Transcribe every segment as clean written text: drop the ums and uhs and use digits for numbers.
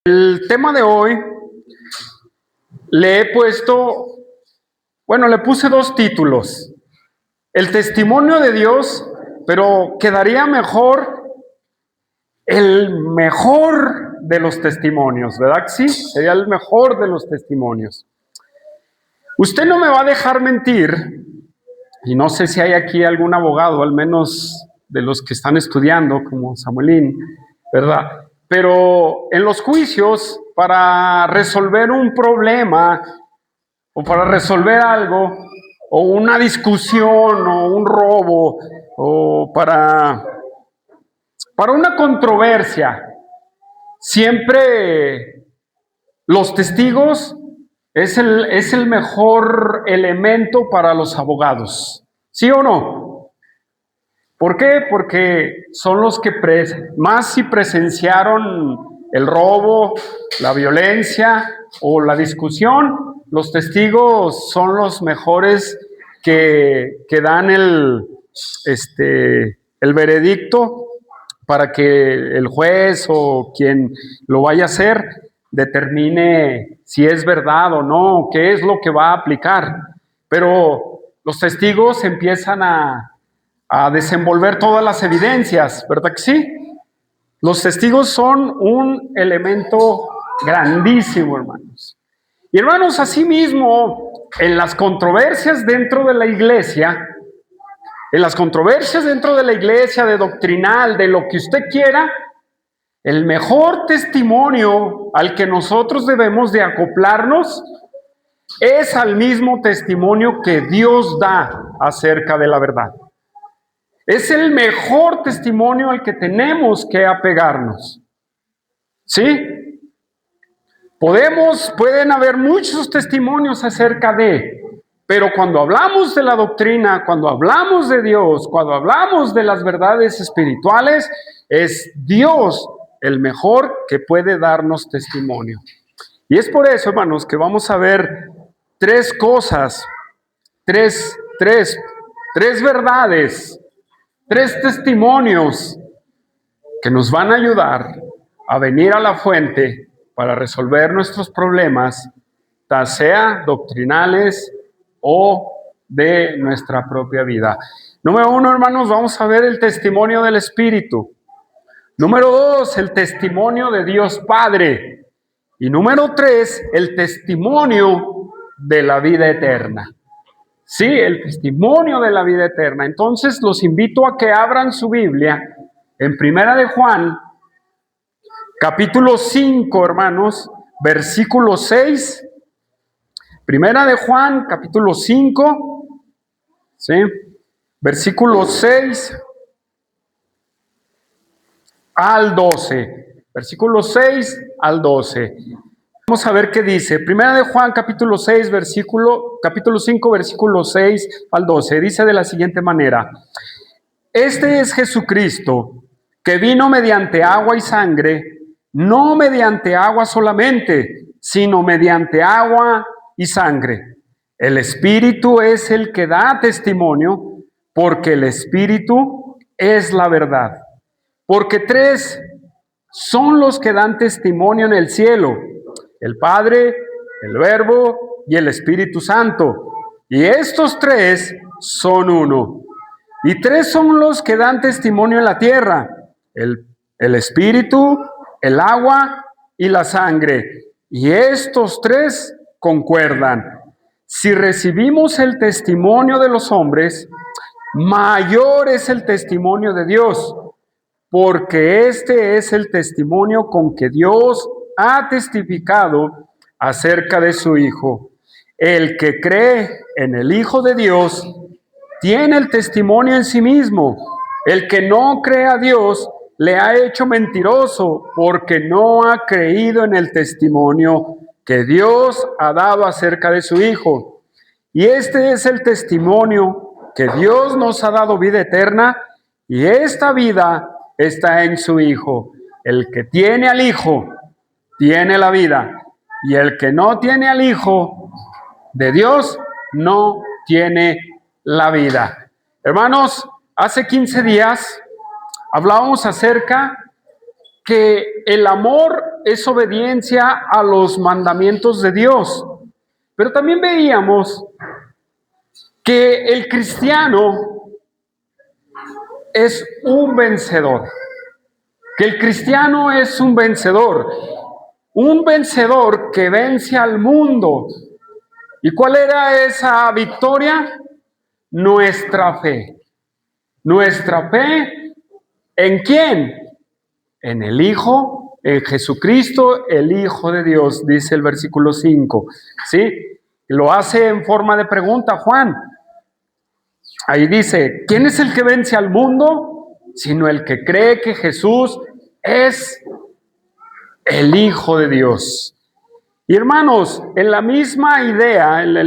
El tema de hoy le puse dos títulos. El testimonio de Dios, pero quedaría mejor el mejor de los testimonios, ¿verdad que sí? Sería el mejor de los testimonios. Usted no me va a dejar mentir, y no sé si hay aquí algún abogado, al menos de los que están estudiando, como Samuelín, ¿verdad? Pero en los juicios, para resolver un problema o para resolver algo, o una discusión o un robo, o para una controversia, siempre los testigos es el mejor elemento para los abogados. ¿Sí o no? ¿Por qué? Porque son los que más si presenciaron el robo, la violencia o la discusión. Los testigos son los mejores que dan el veredicto para que el juez o quien lo vaya a hacer determine si es verdad o no, qué es lo que va a aplicar. Pero los testigos empiezan a desenvolver todas las evidencias, ¿verdad que sí? Los testigos son un elemento grandísimo, hermanos. Y hermanos, asimismo, en las controversias dentro de la iglesia, de doctrinal, de lo que usted quiera, el mejor testimonio al que nosotros debemos de acoplarnos es al mismo testimonio que Dios da acerca de la verdad. Es el mejor testimonio al que tenemos que apegarnos. ¿Sí? Pueden haber muchos testimonios acerca de, pero cuando hablamos de la doctrina, cuando hablamos de Dios, cuando hablamos de las verdades espirituales, es Dios el mejor que puede darnos testimonio. Y es por eso, hermanos, que vamos a ver tres cosas, tres verdades, tres testimonios que nos van a ayudar a venir a la fuente para resolver nuestros problemas, ya sea doctrinales o de nuestra propia vida. Número 1, hermanos, vamos a ver el testimonio del Espíritu. Número 2, el testimonio de Dios Padre. Y número 3, el testimonio de la vida eterna. Sí, el testimonio de la vida eterna. Entonces los invito a que abran su Biblia en Primera de Juan, capítulo 5, hermanos, versículo 6. Primera de Juan, capítulo 5, ¿sí? Versículo 6 al 12. Versículo 6 al 12. Vamos a ver qué dice. Primera de Juan, capítulo 5, versículo 6 al 12. Dice de la siguiente manera: Este es Jesucristo, que vino mediante agua y sangre, no mediante agua solamente, sino mediante agua y sangre. El Espíritu es el que da testimonio, porque el Espíritu es la verdad. Porque tres son los que dan testimonio en el cielo: el Padre, el Verbo y el Espíritu Santo. Y estos tres son uno. Y tres son los que dan testimonio en la tierra: el Espíritu, el agua y la sangre. Y estos tres concuerdan. Si recibimos el testimonio de los hombres, mayor es el testimonio de Dios, porque este es el testimonio con que Dios ha testificado acerca de su Hijo. El que cree en el Hijo de Dios tiene el testimonio en sí mismo. El que no cree a Dios le ha hecho mentiroso, porque no ha creído en el testimonio que Dios ha dado acerca de su Hijo. Y este es el testimonio, que Dios nos ha dado vida eterna, y esta vida está en su Hijo. El que tiene al Hijo tiene la vida, y el que no tiene al Hijo de Dios no tiene la vida. Hermanos, hace 15 días hablábamos acerca que el amor es obediencia a los mandamientos de Dios. Pero también veíamos que el cristiano es un vencedor, que el cristiano es un vencedor que vence al mundo. ¿Y cuál era esa victoria? Nuestra fe. Nuestra fe, ¿en quién? En el Hijo, en Jesucristo, el Hijo de Dios, dice el versículo 5. ¿Sí? Lo hace en forma de pregunta Juan. Ahí dice, ¿quién es el que vence al mundo? Sino el que cree que Jesús es el Hijo de Dios. Y hermanos, en la misma idea, en la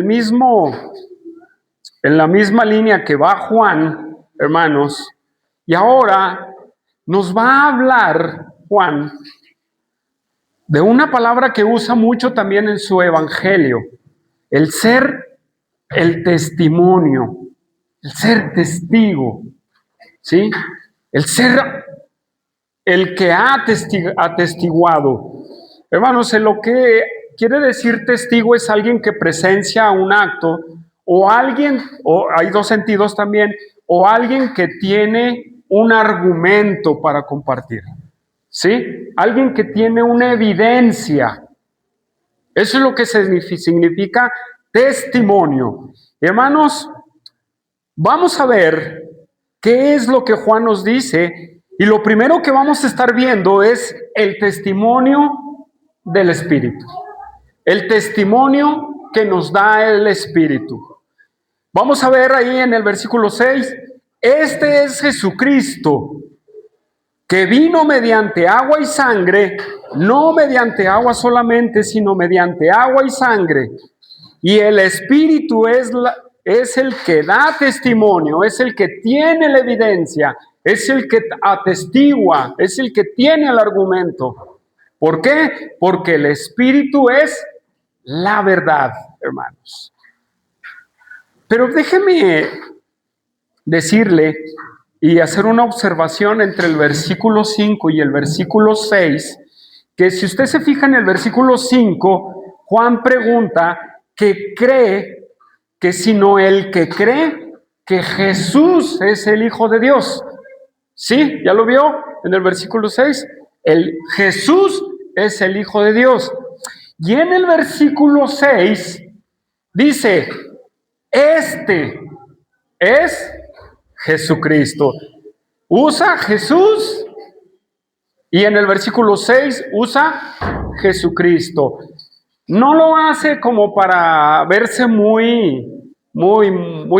misma línea que va Juan, hermanos, y ahora nos va a hablar Juan de una palabra que usa mucho también en su evangelio, el ser el testimonio, el ser testigo, ¿sí? El ser el que ha atestiguado. Hermanos, en lo que quiere decir testigo es alguien que presencia un acto, o alguien, o hay dos sentidos también, o alguien que tiene un argumento para compartir, ¿sí? Alguien que tiene una evidencia. Eso es lo que significa testimonio. Hermanos, vamos a ver qué es lo que Juan nos dice, y lo primero que vamos a estar viendo es el testimonio del Espíritu. El testimonio que nos da el Espíritu. Vamos a ver ahí en el versículo 6, este es Jesucristo, que vino mediante agua y sangre, no mediante agua solamente, sino mediante agua y sangre. Y el Espíritu es el que da testimonio, es el que tiene la evidencia, es el que atestigua, es el que tiene el argumento. ¿Por qué? Porque el Espíritu es la verdad, hermanos. Pero déjeme decirle y hacer una observación entre el versículo 5 y el versículo 6, que si usted se fija en el versículo 5, Juan pregunta que cree, que sino el que cree que Jesús es el Hijo de Dios. ¿Sí? ¿Ya lo vio en el versículo 6? Jesús es el Hijo de Dios. Y en el versículo 6 dice, este es Jesucristo. Usa Jesús y en el versículo 6 usa Jesucristo. No lo hace como para verse muy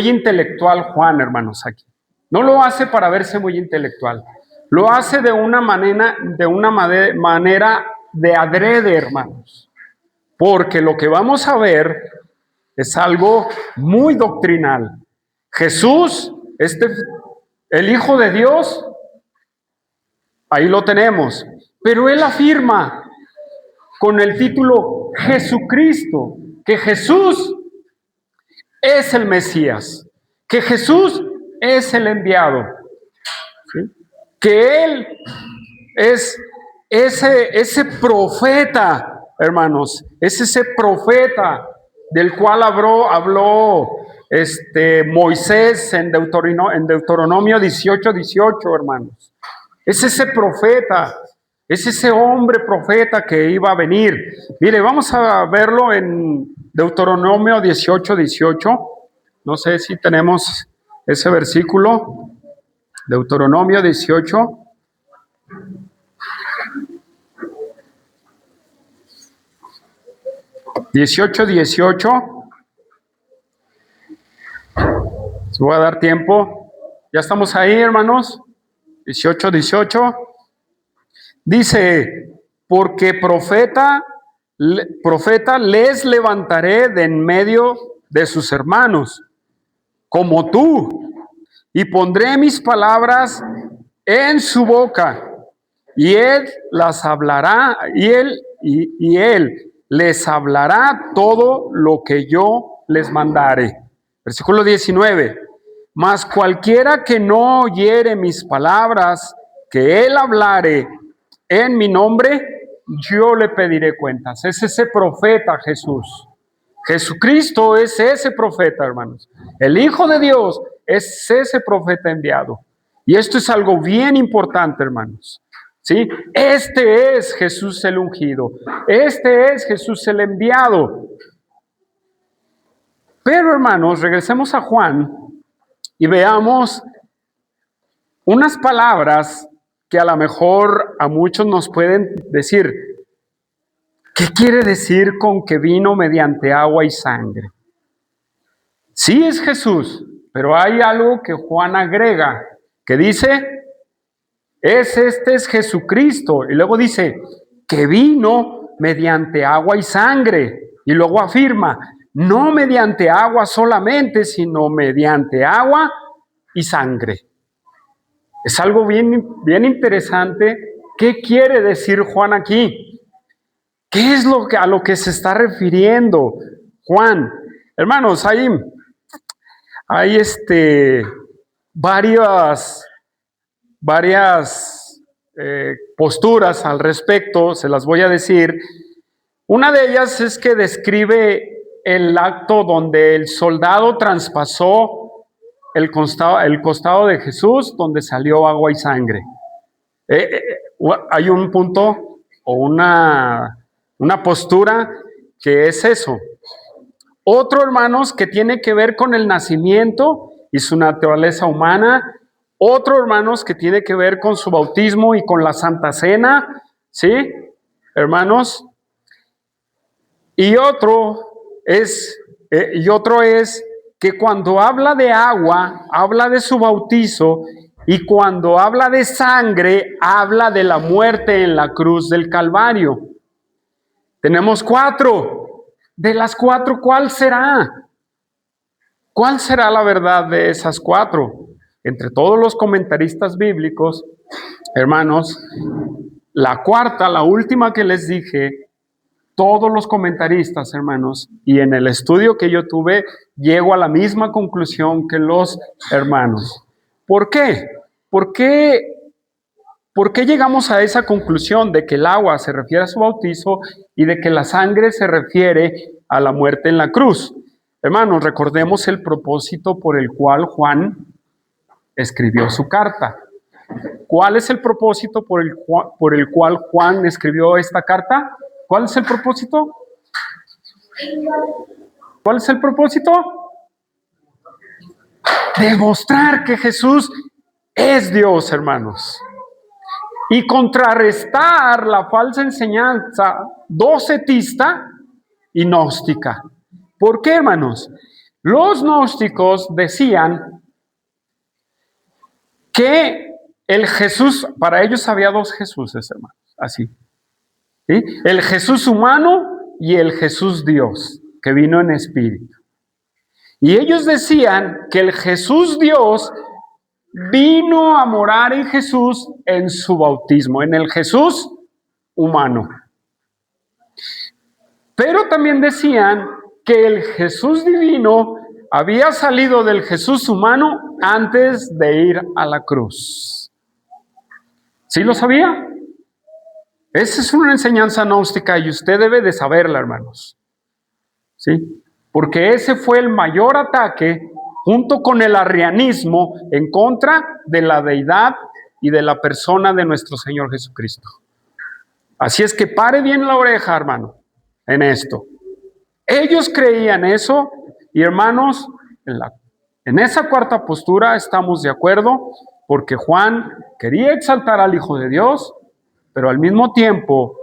intelectual Juan, hermanos, aquí. No lo hace para verse muy intelectual. Lo hace de una manera de adrede, hermanos. Porque lo que vamos a ver es algo muy doctrinal. Jesús, el Hijo de Dios, ahí lo tenemos. Pero él afirma con el título Jesucristo, que Jesús es el Mesías, que Jesús es el enviado, ¿sí? Que él es ese profeta, hermanos, es ese profeta del cual habló Moisés en Deuteronomio 18:18, hermanos. Es ese profeta, es ese hombre profeta que iba a venir. Mire, vamos a verlo en Deuteronomio 18:18. No sé si tenemos ese versículo. Deuteronomio 18. Les voy a dar tiempo. Ya estamos ahí, hermanos. 18:18. Dice, porque profeta les levantaré de en medio de sus hermanos, como tú, y pondré mis palabras en su boca, y él las hablará, y él les hablará todo lo que yo les mandare. Versículo 19. Mas cualquiera que no oyere mis palabras, que él hablare, en mi nombre, yo le pediré cuentas. Es ese profeta Jesús. Jesucristo es ese profeta, hermanos. El Hijo de Dios es ese profeta enviado. Y esto es algo bien importante, hermanos. ¿Sí? Este es Jesús el ungido. Este es Jesús el enviado. Pero, hermanos, regresemos a Juan y veamos unas palabras que a lo mejor a muchos nos pueden decir, ¿qué quiere decir con que vino mediante agua y sangre? Sí es Jesús, pero hay algo que Juan agrega, que dice, este es Jesucristo. Y luego dice, que vino mediante agua y sangre. Y luego afirma, no mediante agua solamente, sino mediante agua y sangre. Es algo bien interesante. ¿Qué quiere decir Juan aquí? ¿Qué es a lo que se está refiriendo Juan? Hermanos, hay varias posturas al respecto, se las voy a decir. Una de ellas es que describe el acto donde el soldado traspasó el costado de Jesús, donde salió agua y sangre. Hay un punto o una postura que es eso. Otro, hermanos, que tiene que ver con el nacimiento y su naturaleza humana. Otro, hermanos, que tiene que ver con su bautismo y con la Santa Cena, ¿sí? Hermanos. Y otro es que cuando habla de agua, habla de su bautizo, y cuando habla de sangre, habla de la muerte en la cruz del Calvario. Tenemos 4. De las 4, ¿cuál será? ¿Cuál será la verdad de esas 4? Entre todos los comentaristas bíblicos, hermanos, la cuarta, la última que les dije, todos los comentaristas, hermanos, y en el estudio que yo tuve, llego a la misma conclusión que los hermanos. ¿Por qué? ¿Por qué llegamos a esa conclusión de que el agua se refiere a su bautizo y de que la sangre se refiere a la muerte en la cruz? Hermanos, recordemos el propósito por el cual Juan escribió su carta. ¿Cuál es el propósito por el cual Juan escribió esta carta? ¿Cuál es el propósito? ¿Cuál es el propósito? Demostrar que Jesús es Dios, hermanos. Y contrarrestar la falsa enseñanza docetista y gnóstica. ¿Por qué, hermanos? Los gnósticos decían que el Jesús, para ellos había 2 Jesuses, hermanos, así. ¿Sí? El Jesús humano y el Jesús Dios, que vino en espíritu. Y ellos decían que el Jesús Dios vino a morar en Jesús en su bautismo, en el Jesús humano. Pero también decían que el Jesús divino había salido del Jesús humano antes de ir a la cruz. ¿Sí lo sabía? Esa es una enseñanza gnóstica y usted debe de saberla, hermanos. ¿Sí? Porque ese fue el mayor ataque junto con el arrianismo en contra de la deidad y de la persona de nuestro Señor Jesucristo. Así es que pare bien la oreja, hermano, en esto. Ellos creían eso y, hermanos, en esa cuarta postura estamos de acuerdo porque Juan quería exaltar al Hijo de Dios, pero al mismo tiempo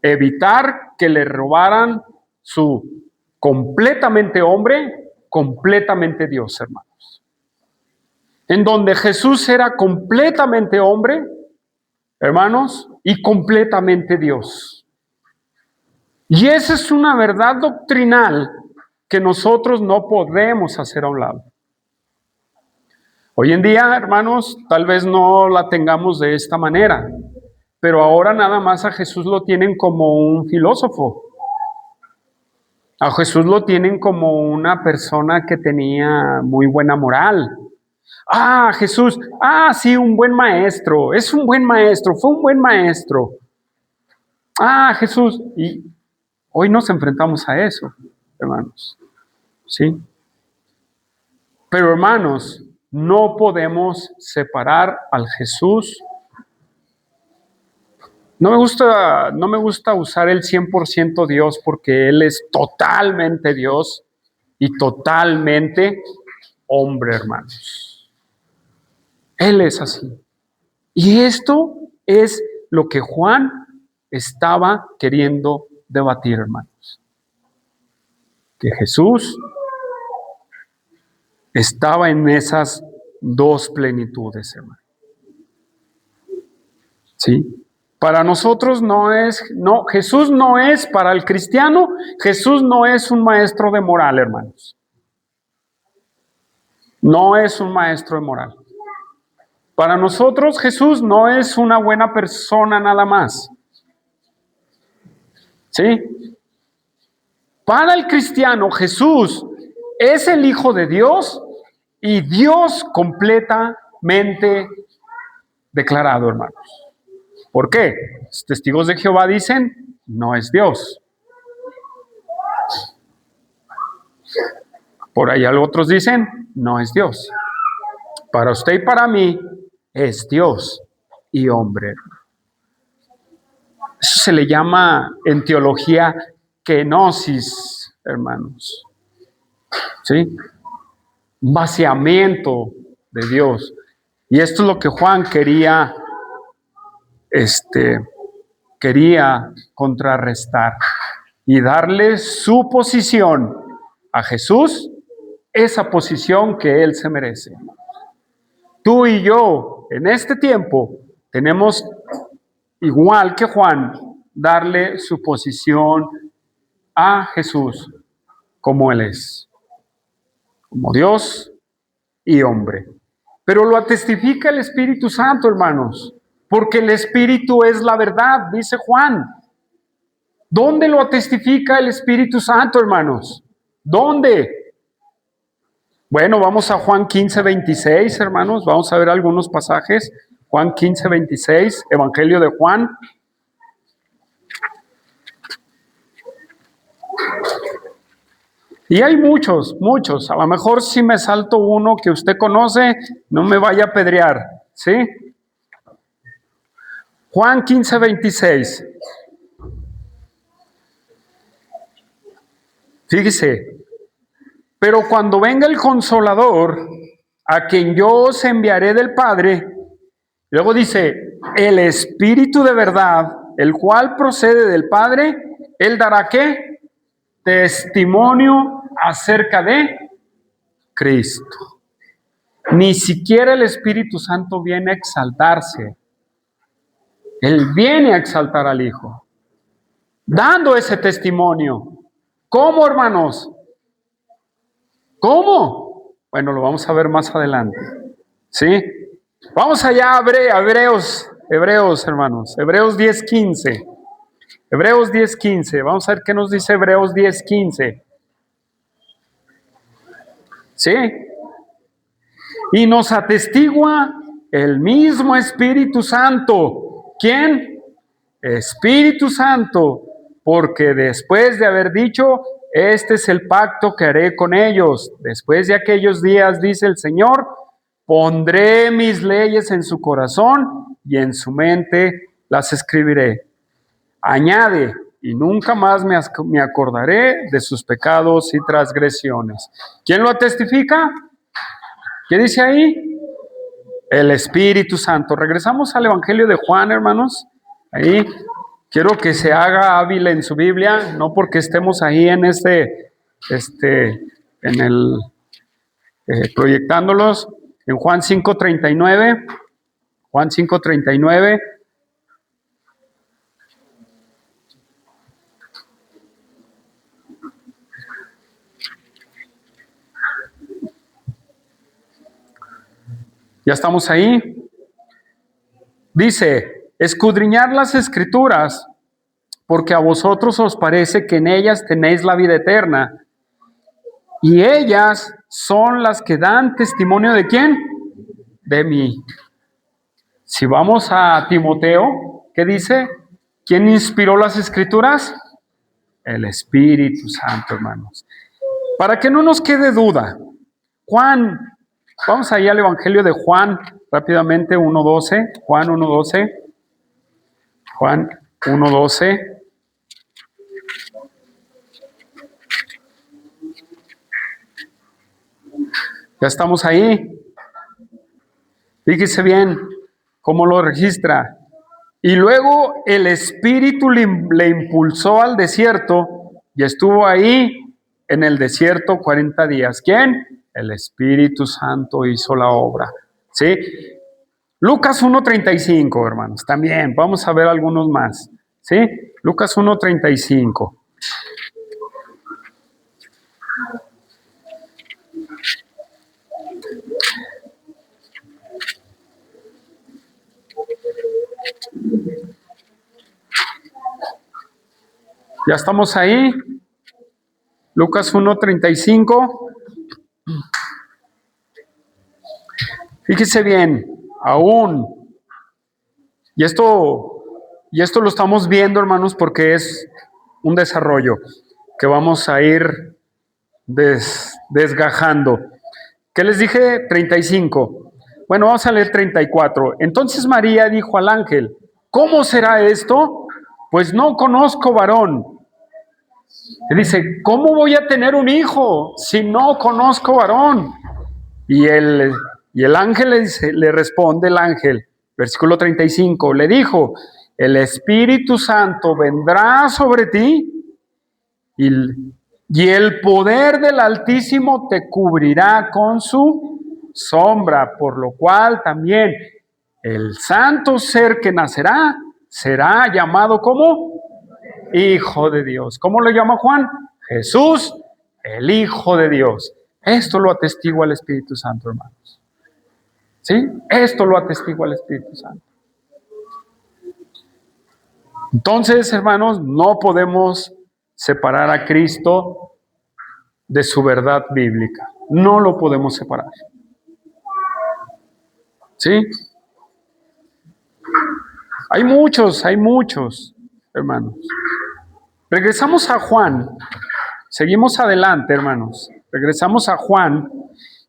evitar que le robaran su completamente hombre, completamente Dios, hermanos. En donde Jesús era completamente hombre, hermanos, y completamente Dios. Y esa es una verdad doctrinal que nosotros no podemos hacer a un lado. Hoy en día, hermanos, tal vez no la tengamos de esta manera, pero ahora nada más a Jesús lo tienen como un filósofo. A Jesús lo tienen como una persona que tenía muy buena moral. Ah, Jesús, sí, un buen maestro, es un buen maestro, fue un buen maestro. Ah, Jesús, y hoy nos enfrentamos a eso, hermanos, ¿sí? Pero hermanos, no podemos separar al Jesús. No me gusta usar el 100% Dios porque Él es totalmente Dios y totalmente hombre, hermanos. Él es así. Y esto es lo que Juan estaba queriendo debatir, hermanos. Que Jesús estaba en esas dos plenitudes, hermano. ¿Sí? Para nosotros Jesús no es, para el cristiano, Jesús no es un maestro de moral, hermanos. No es un maestro de moral. Para nosotros Jesús no es una buena persona nada más. ¿Sí? Para el cristiano Jesús es el Hijo de Dios y Dios completamente declarado, hermanos. ¿Por qué? Los testigos de Jehová dicen, no es Dios. Por ahí otros dicen, no es Dios. Para usted y para mí es Dios y hombre. Eso se le llama en teología kenosis, hermanos. ¿Sí? Vaciamiento de Dios. Y esto es lo que Juan quería contrarrestar y darle su posición a Jesús, esa posición que Él se merece. Tú y yo, en este tiempo, tenemos, igual que Juan, darle su posición a Jesús como Él es, como Dios y hombre. Pero lo testifica el Espíritu Santo, hermanos, porque el Espíritu es la verdad, dice Juan. ¿Dónde lo testifica el Espíritu Santo, hermanos? ¿Dónde? Bueno, vamos a Juan 15:26, hermanos. Vamos a ver algunos pasajes. Juan 15:26, Evangelio de Juan. Y hay muchos. A lo mejor si me salto uno que usted conoce, no me vaya a apedrear, ¿sí? Juan 15:26. Fíjese, pero cuando venga el Consolador, a quien yo os enviaré del Padre, luego dice, el Espíritu de verdad, el cual procede del Padre, Él dará ¿qué? Testimonio acerca de Cristo. Ni siquiera el Espíritu Santo viene a exaltarse. Él viene a exaltar al Hijo, dando ese testimonio. ¿Cómo, hermanos? ¿Cómo? Bueno, lo vamos a ver más adelante. ¿Sí? Vamos allá a Hebreos, hermanos. Hebreos 10:15. Hebreos 10:15. Vamos a ver qué nos dice Hebreos 10:15. ¿Sí? Y nos atestigua el mismo Espíritu Santo. ¿Quién? Espíritu Santo. Porque después de haber dicho, este es el pacto que haré con ellos. Después de aquellos días, dice el Señor, pondré mis leyes en su corazón y en su mente las escribiré. Añade, y nunca más me acordaré de sus pecados y transgresiones. ¿Quién lo testifica? ¿Qué dice ahí? El Espíritu Santo. Regresamos al Evangelio de Juan, hermanos. Ahí quiero que se haga hábil en su Biblia, no porque estemos ahí en proyectándolos. En Juan 5:39. Juan 5:39. ¿Ya estamos ahí? Dice, escudriñar las Escrituras, porque a vosotros os parece que en ellas tenéis la vida eterna, y ellas son las que dan testimonio ¿de quién? de mí. Si vamos a Timoteo, ¿qué dice? ¿Quién inspiró las Escrituras? El Espíritu Santo, hermanos. Para que no nos quede duda, Juan, vamos ahí al Evangelio de Juan, rápidamente, 1:12, Juan 1:12, Juan 1:12. Ya estamos ahí. Fíjese bien cómo lo registra. Y luego el Espíritu le impulsó al desierto y estuvo ahí en el desierto 40 días. ¿Quién? El Espíritu Santo hizo la obra. ¿Sí? Lucas 1:35, hermanos. También vamos a ver algunos más. ¿Sí? Lucas 1:35. Ya estamos ahí. Lucas 1:35. Fíjese bien, aún. Y esto lo estamos viendo, hermanos, porque es un desarrollo que vamos a ir desgajando. ¿Qué les dije? 35. Bueno, vamos a leer 34. Entonces María dijo al ángel, ¿cómo será esto? Pues no conozco varón. Y dice, ¿cómo voy a tener un hijo si no conozco varón? Y el ángel le responde el ángel, versículo 35, le dijo, el Espíritu Santo vendrá sobre ti y el poder del Altísimo te cubrirá con su sombra, por lo cual también el santo ser que nacerá será llamado como Hijo de Dios. ¿Cómo lo llama Juan? Jesús, el Hijo de Dios. Esto lo atestigua el Espíritu Santo, hermanos. ¿Sí? Esto lo atestigua el Espíritu Santo. Entonces, hermanos, no podemos separar a Cristo de su verdad bíblica. No lo podemos separar. ¿Sí? Hay muchos, hermanos. Regresamos a Juan. Seguimos adelante, hermanos. Regresamos a Juan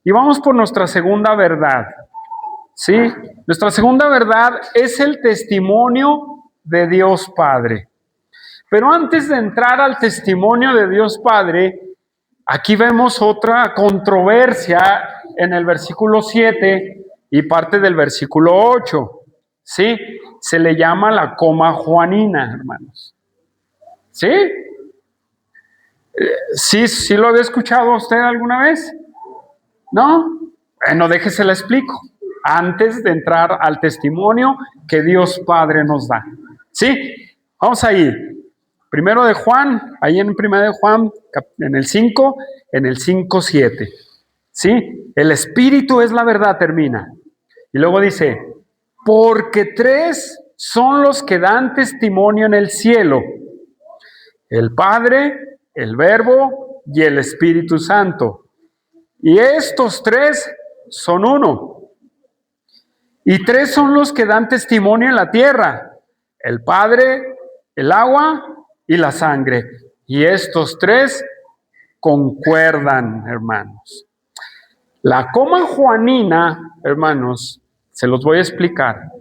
y vamos por nuestra segunda verdad. ¿Sí? Nuestra segunda verdad es el testimonio de Dios Padre. Pero antes de entrar al testimonio de Dios Padre, aquí vemos otra controversia en el versículo 7 y parte del versículo 8. ¿Sí? Se le llama la coma juanina, hermanos. ¿Sí? ¿Sí lo había escuchado usted alguna vez? ¿No? Bueno, déjese la explico. Antes de entrar al testimonio que Dios Padre nos da. ¿Sí? Vamos ahí. Primero de Juan, ahí en primero de Juan, en el 5, en el 5:7. ¿Sí? El Espíritu es la verdad, termina. Y luego dice, porque tres son los que dan testimonio en el cielo. El Padre, el Verbo y el Espíritu Santo. Y estos tres son uno. Y tres son los que dan testimonio en la tierra. El Padre, el agua y la sangre. Y estos tres concuerdan, hermanos. La coma juanina, hermanos, se los voy a explicar.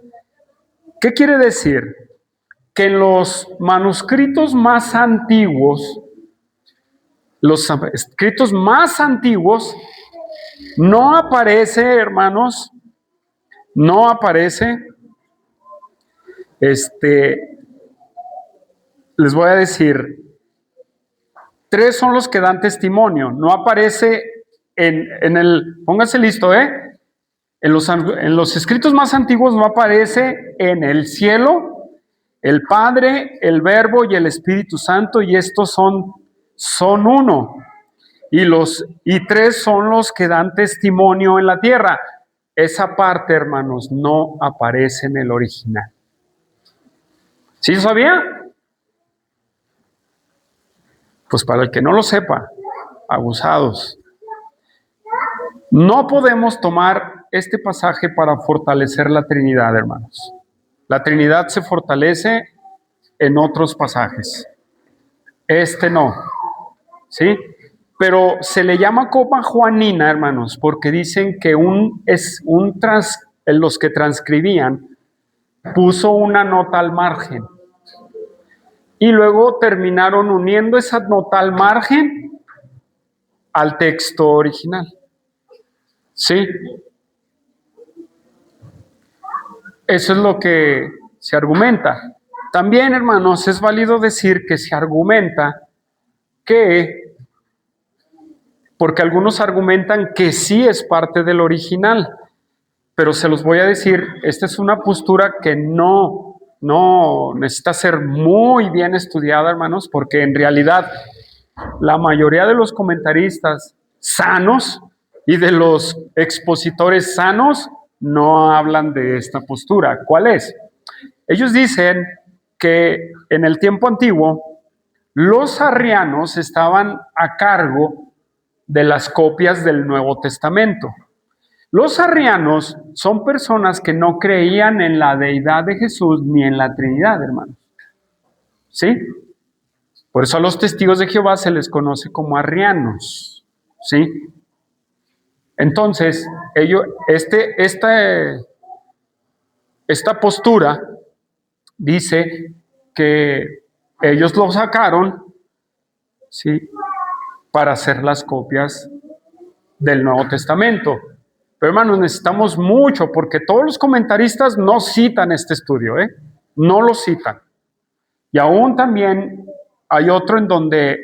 ¿Qué quiere decir? Que en los manuscritos más antiguos, los escritos más antiguos, no aparece, hermanos, no aparece, les voy a decir, tres son los que dan testimonio, no aparece en el, póngase listo, en los escritos más antiguos no aparece en el cielo, el Padre, el Verbo y el Espíritu Santo, y estos son uno. Y tres son los que dan testimonio en la tierra. Esa parte, hermanos, no aparece en el original. ¿Sí sabía? Pues para el que no lo sepa, abusados. No podemos tomar este pasaje para fortalecer la Trinidad, hermanos. La Trinidad se fortalece en otros pasajes. Este no, ¿sí? Pero se le llama coma juanina, hermanos, porque dicen que los que transcribían puso una nota al margen y luego terminaron uniendo esa nota al margen al texto original. ¿Sí? Eso es lo que se argumenta. También, hermanos, es válido decir que se argumenta que, porque algunos argumentan que sí es parte del original, pero se los voy a decir, esta es una postura que no necesita ser muy bien estudiada, hermanos, porque en realidad la mayoría de los comentaristas sanos y de los expositores sanos no hablan de esta postura. ¿Cuál es? Ellos dicen que en el tiempo antiguo los arrianos estaban a cargo de las copias del Nuevo Testamento. Los arrianos son personas que no creían en la deidad de Jesús ni en la Trinidad, hermanos. ¿Sí? Por eso a los testigos de Jehová se les conoce como arrianos. ¿Sí? Entonces, esta postura dice que ellos lo sacaron, ¿sí?, para hacer las copias del Nuevo Testamento. Pero hermanos, necesitamos mucho, porque todos los comentaristas no citan este estudio, no lo citan. Y aún también hay otro en donde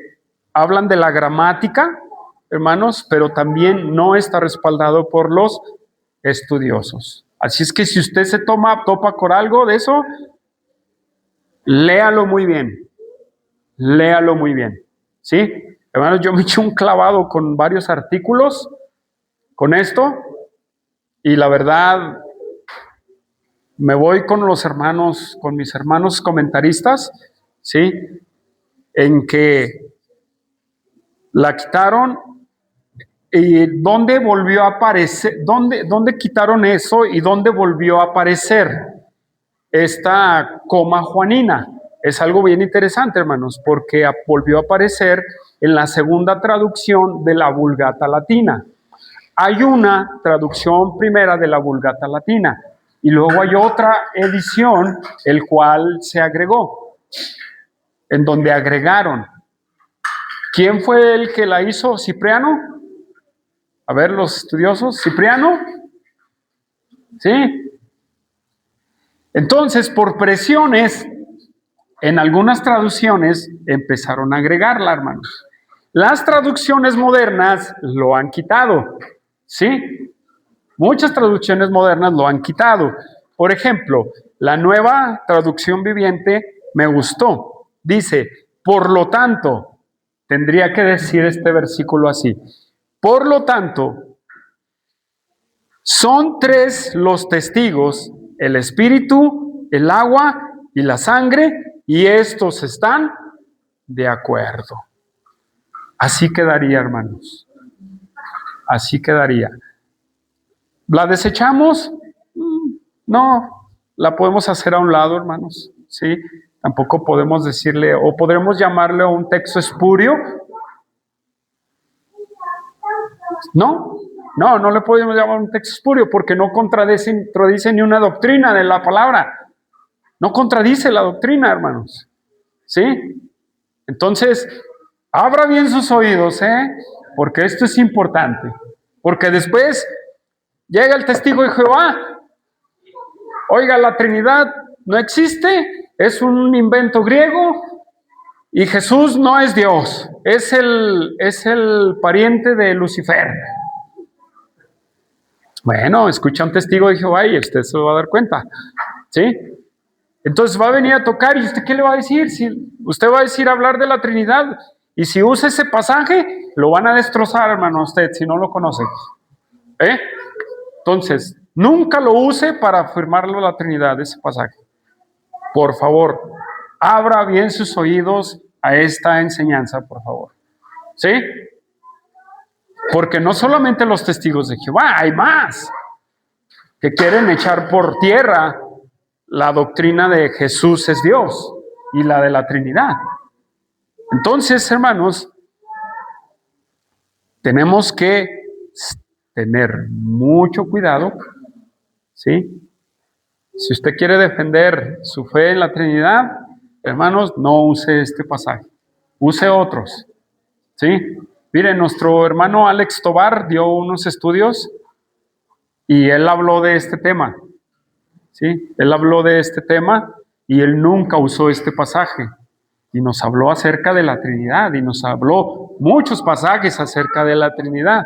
hablan de la gramática, hermanos, pero también no está respaldado por los estudiosos. Así es que si usted topa con algo de eso, léalo muy bien, ¿sí? Hermanos, yo me eché un clavado con varios artículos con esto, y la verdad, me voy con mis hermanos comentaristas, ¿sí?, en que la quitaron. ¿Y dónde volvió a aparecer? ¿Dónde quitaron eso y dónde volvió a aparecer esta coma juanina? Es algo bien interesante, hermanos, porque volvió a aparecer en la segunda traducción de la Vulgata Latina. Hay una traducción primera de la Vulgata Latina y luego hay otra edición, el cual se agregó, en donde agregaron. ¿Quién fue el que la hizo? ¿Cipriano? A ver, los estudiosos, ¿Cipriano? ¿Sí? Entonces, por presiones, en algunas traducciones empezaron a agregarla, hermanos. Las traducciones modernas lo han quitado, ¿sí? Muchas traducciones modernas lo han quitado. Por ejemplo, la Nueva Traducción Viviente me gustó. Dice, por lo tanto, tendría que decir este versículo así. Por lo tanto, son tres los testigos, el espíritu, el agua y la sangre, y estos están de acuerdo. Así quedaría, hermanos. Así quedaría. ¿La desechamos? No, la podemos hacer a un lado, hermanos. ¿Sí? Tampoco podemos decirle, o podremos llamarle a un texto espurio. No le podemos llamar un texto espurio porque no contradice ni una doctrina de la palabra. No contradice la doctrina, hermanos. ¿Sí? Entonces, abra bien sus oídos, porque esto es importante. Porque después llega el testigo de Jehová. Oiga, la Trinidad no existe, es un invento griego y Jesús no es Dios, es el pariente de Lucifer. Bueno, escucha un testigo de Jehová y usted se va a dar cuenta, ¿sí? Entonces va a venir a tocar y ¿usted qué le va a decir? Si usted va a decir hablar de la Trinidad y si usa ese pasaje, lo van a destrozar, hermano, usted, si no lo conoce. Entonces, nunca lo use para afirmarlo la Trinidad, ese pasaje. Por favor, abra bien sus oídos a esta enseñanza, por favor. ¿Sí? Porque no solamente los testigos de Jehová, hay más. que quieren echar por tierra la doctrina de Jesús es Dios y la de la Trinidad. Entonces, hermanos, tenemos que tener mucho cuidado, ¿sí? Si usted quiere defender su fe en la Trinidad, hermanos, no use este pasaje, use otros, ¿sí? Miren, nuestro hermano Alex Tobar dio unos estudios y él habló de este tema, ¿sí? Él habló de este tema y él nunca usó este pasaje. Y nos habló acerca de la Trinidad y nos habló muchos pasajes acerca de la Trinidad.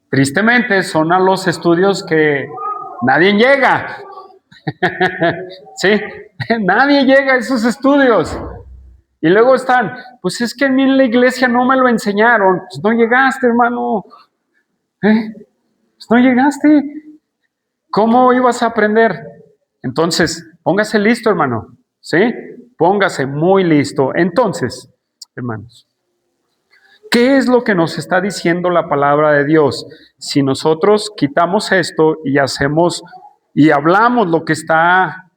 Tristemente son a los estudios que nadie llega. Sí, nadie llega a esos estudios. Y luego están, pues es que a mí en la iglesia no me lo enseñaron. Pues no llegaste, hermano. Pues no llegaste. ¿Cómo ibas a aprender? Entonces, póngase listo, hermano. ¿Sí? Póngase muy listo. Entonces, hermanos, ¿qué es lo que nos está diciendo la palabra de Dios? Si nosotros quitamos esto y hacemos y hablamos lo que está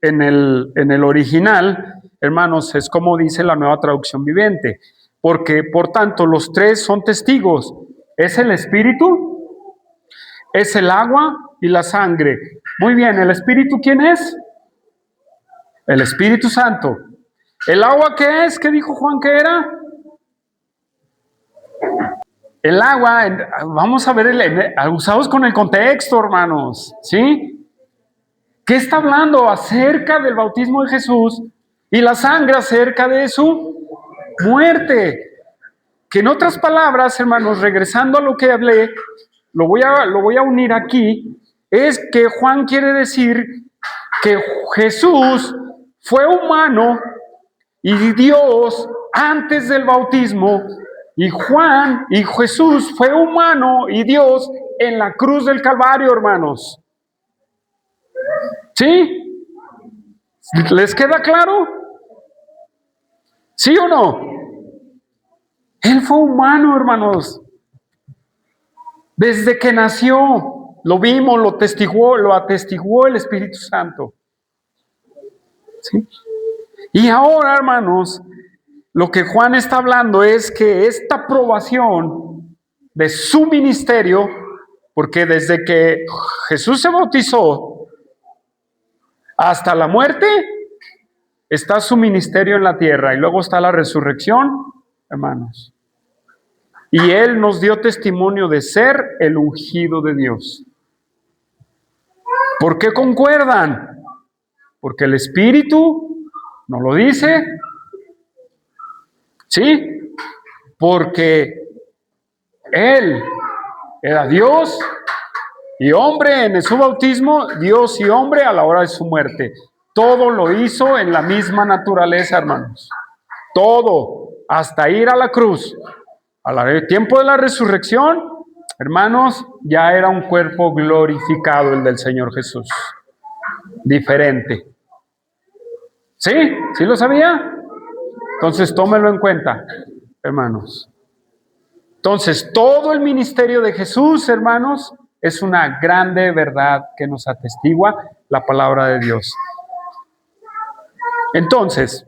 en el original, hermanos, es como dice la Nueva Traducción Viviente. Porque, por tanto, los tres son testigos. Es el Espíritu, es el agua y la sangre. Muy bien, ¿el Espíritu quién es? El Espíritu Santo. ¿El agua qué es? ¿Qué dijo Juan que era? El agua, vamos a ver, usados con el contexto, hermanos, ¿sí? ¿Qué está hablando? Acerca del bautismo de Jesús y la sangre acerca de su muerte. Que en otras palabras, hermanos, regresando a lo que hablé, lo voy a unir aquí, es que Juan quiere decir que Jesús fue humano y Dios antes del bautismo, y Juan y Jesús fue humano y Dios en la cruz del Calvario, hermanos. ¿Sí? ¿Les queda claro? ¿Sí o no? Él fue humano, hermanos. Desde que nació, lo vimos, lo atestiguó el Espíritu Santo. ¿Sí? Y ahora, hermanos, lo que Juan está hablando es que esta aprobación de su ministerio, porque desde que Jesús se bautizó hasta la muerte, está su ministerio en la tierra y luego está la resurrección, hermanos. Y Él nos dio testimonio de ser el ungido de Dios. ¿Por qué concuerdan? Porque el Espíritu no lo dice. ¿Sí? Porque Él era Dios y hombre en su bautismo, Dios y hombre a la hora de su muerte. Todo lo hizo en la misma naturaleza, hermanos. Todo, hasta ir a la cruz. Al tiempo de la resurrección, hermanos, ya era un cuerpo glorificado el del Señor Jesús. Diferente. ¿Sí? ¿Sí lo sabía? Entonces, tómelo en cuenta, hermanos. Entonces, todo el ministerio de Jesús, hermanos, es una grande verdad que nos atestigua la palabra de Dios. Entonces,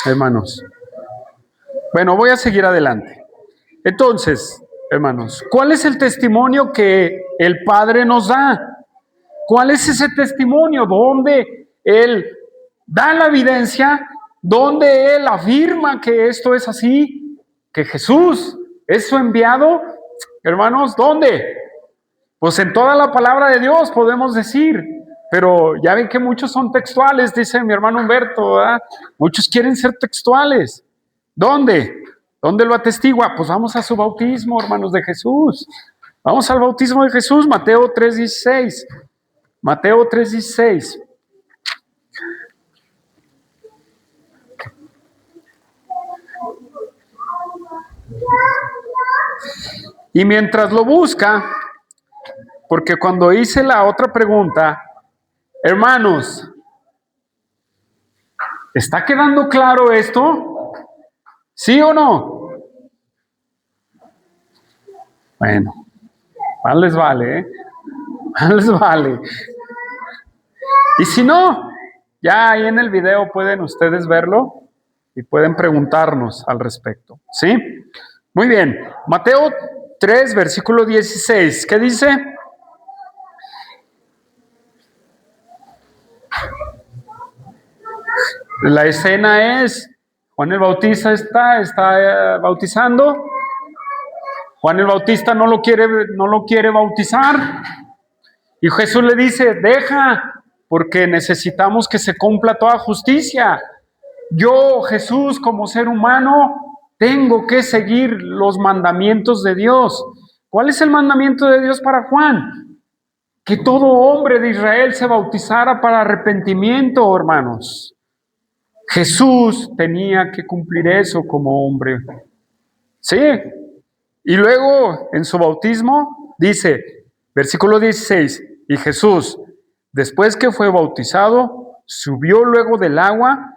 hermanos, bueno, voy a seguir adelante. Entonces, hermanos, ¿cuál es el testimonio que el Padre nos da? ¿Cuál es ese testimonio? ¿Dónde Él da la evidencia? ¿Dónde Él afirma que esto es así? ¿Que Jesús es su enviado? Hermanos, ¿dónde? Pues en toda la palabra de Dios podemos decir, pero ya ven que muchos son textuales, dice mi hermano Humberto, ¿verdad? Muchos quieren ser textuales. ¿Dónde? ¿Dónde lo atestigua? Pues vamos a su bautismo, hermanos de Jesús. Vamos al bautismo de Jesús, Mateo 3:16. Mateo 3:16. Y mientras lo busca, porque cuando hice la otra pregunta, hermanos, ¿está quedando claro esto? ¿Sí o no? Bueno, más les vale, ¿eh? Más les vale. Y si no, ya ahí en el video pueden ustedes verlo y pueden preguntarnos al respecto. ¿Sí? Muy bien. Mateo 3, versículo 16. ¿Qué dice? La escena es, Juan el Bautista está bautizando. Juan el Bautista no lo quiere bautizar. Y Jesús le dice, deja, porque necesitamos que se cumpla toda justicia. Yo, Jesús, como ser humano, tengo que seguir los mandamientos de Dios. ¿Cuál es el mandamiento de Dios para Juan? Que todo hombre de Israel se bautizara para arrepentimiento, hermanos. Jesús tenía que cumplir eso como hombre. Sí. Y luego, en su bautismo, dice, versículo 16, y Jesús, después que fue bautizado, subió luego del agua,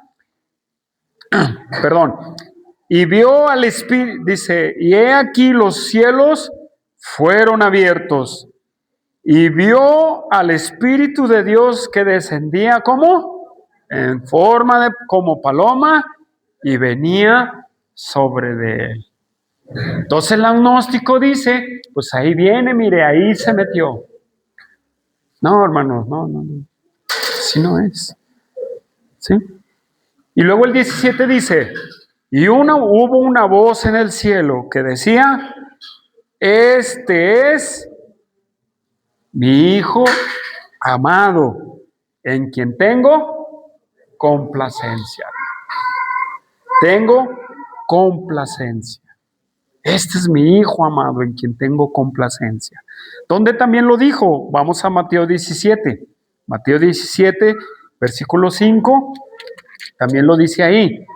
y vio al Espíritu, dice, y he aquí los cielos fueron abiertos, y vio al Espíritu de Dios que descendía, ¿cómo? En forma de como paloma, y venía sobre de él. Entonces el agnóstico dice, pues ahí viene, mire, ahí se metió. No, hermanos, no. Así no es. ¿Sí? Y luego el 17 dice, y hubo una voz en el cielo que decía, este es mi Hijo amado, en quien tengo complacencia. Tengo complacencia. Este es mi Hijo amado, en quien tengo complacencia. ¿Dónde también lo dijo? Vamos a Mateo 17. Mateo 17, versículo 5, también lo dice ahí.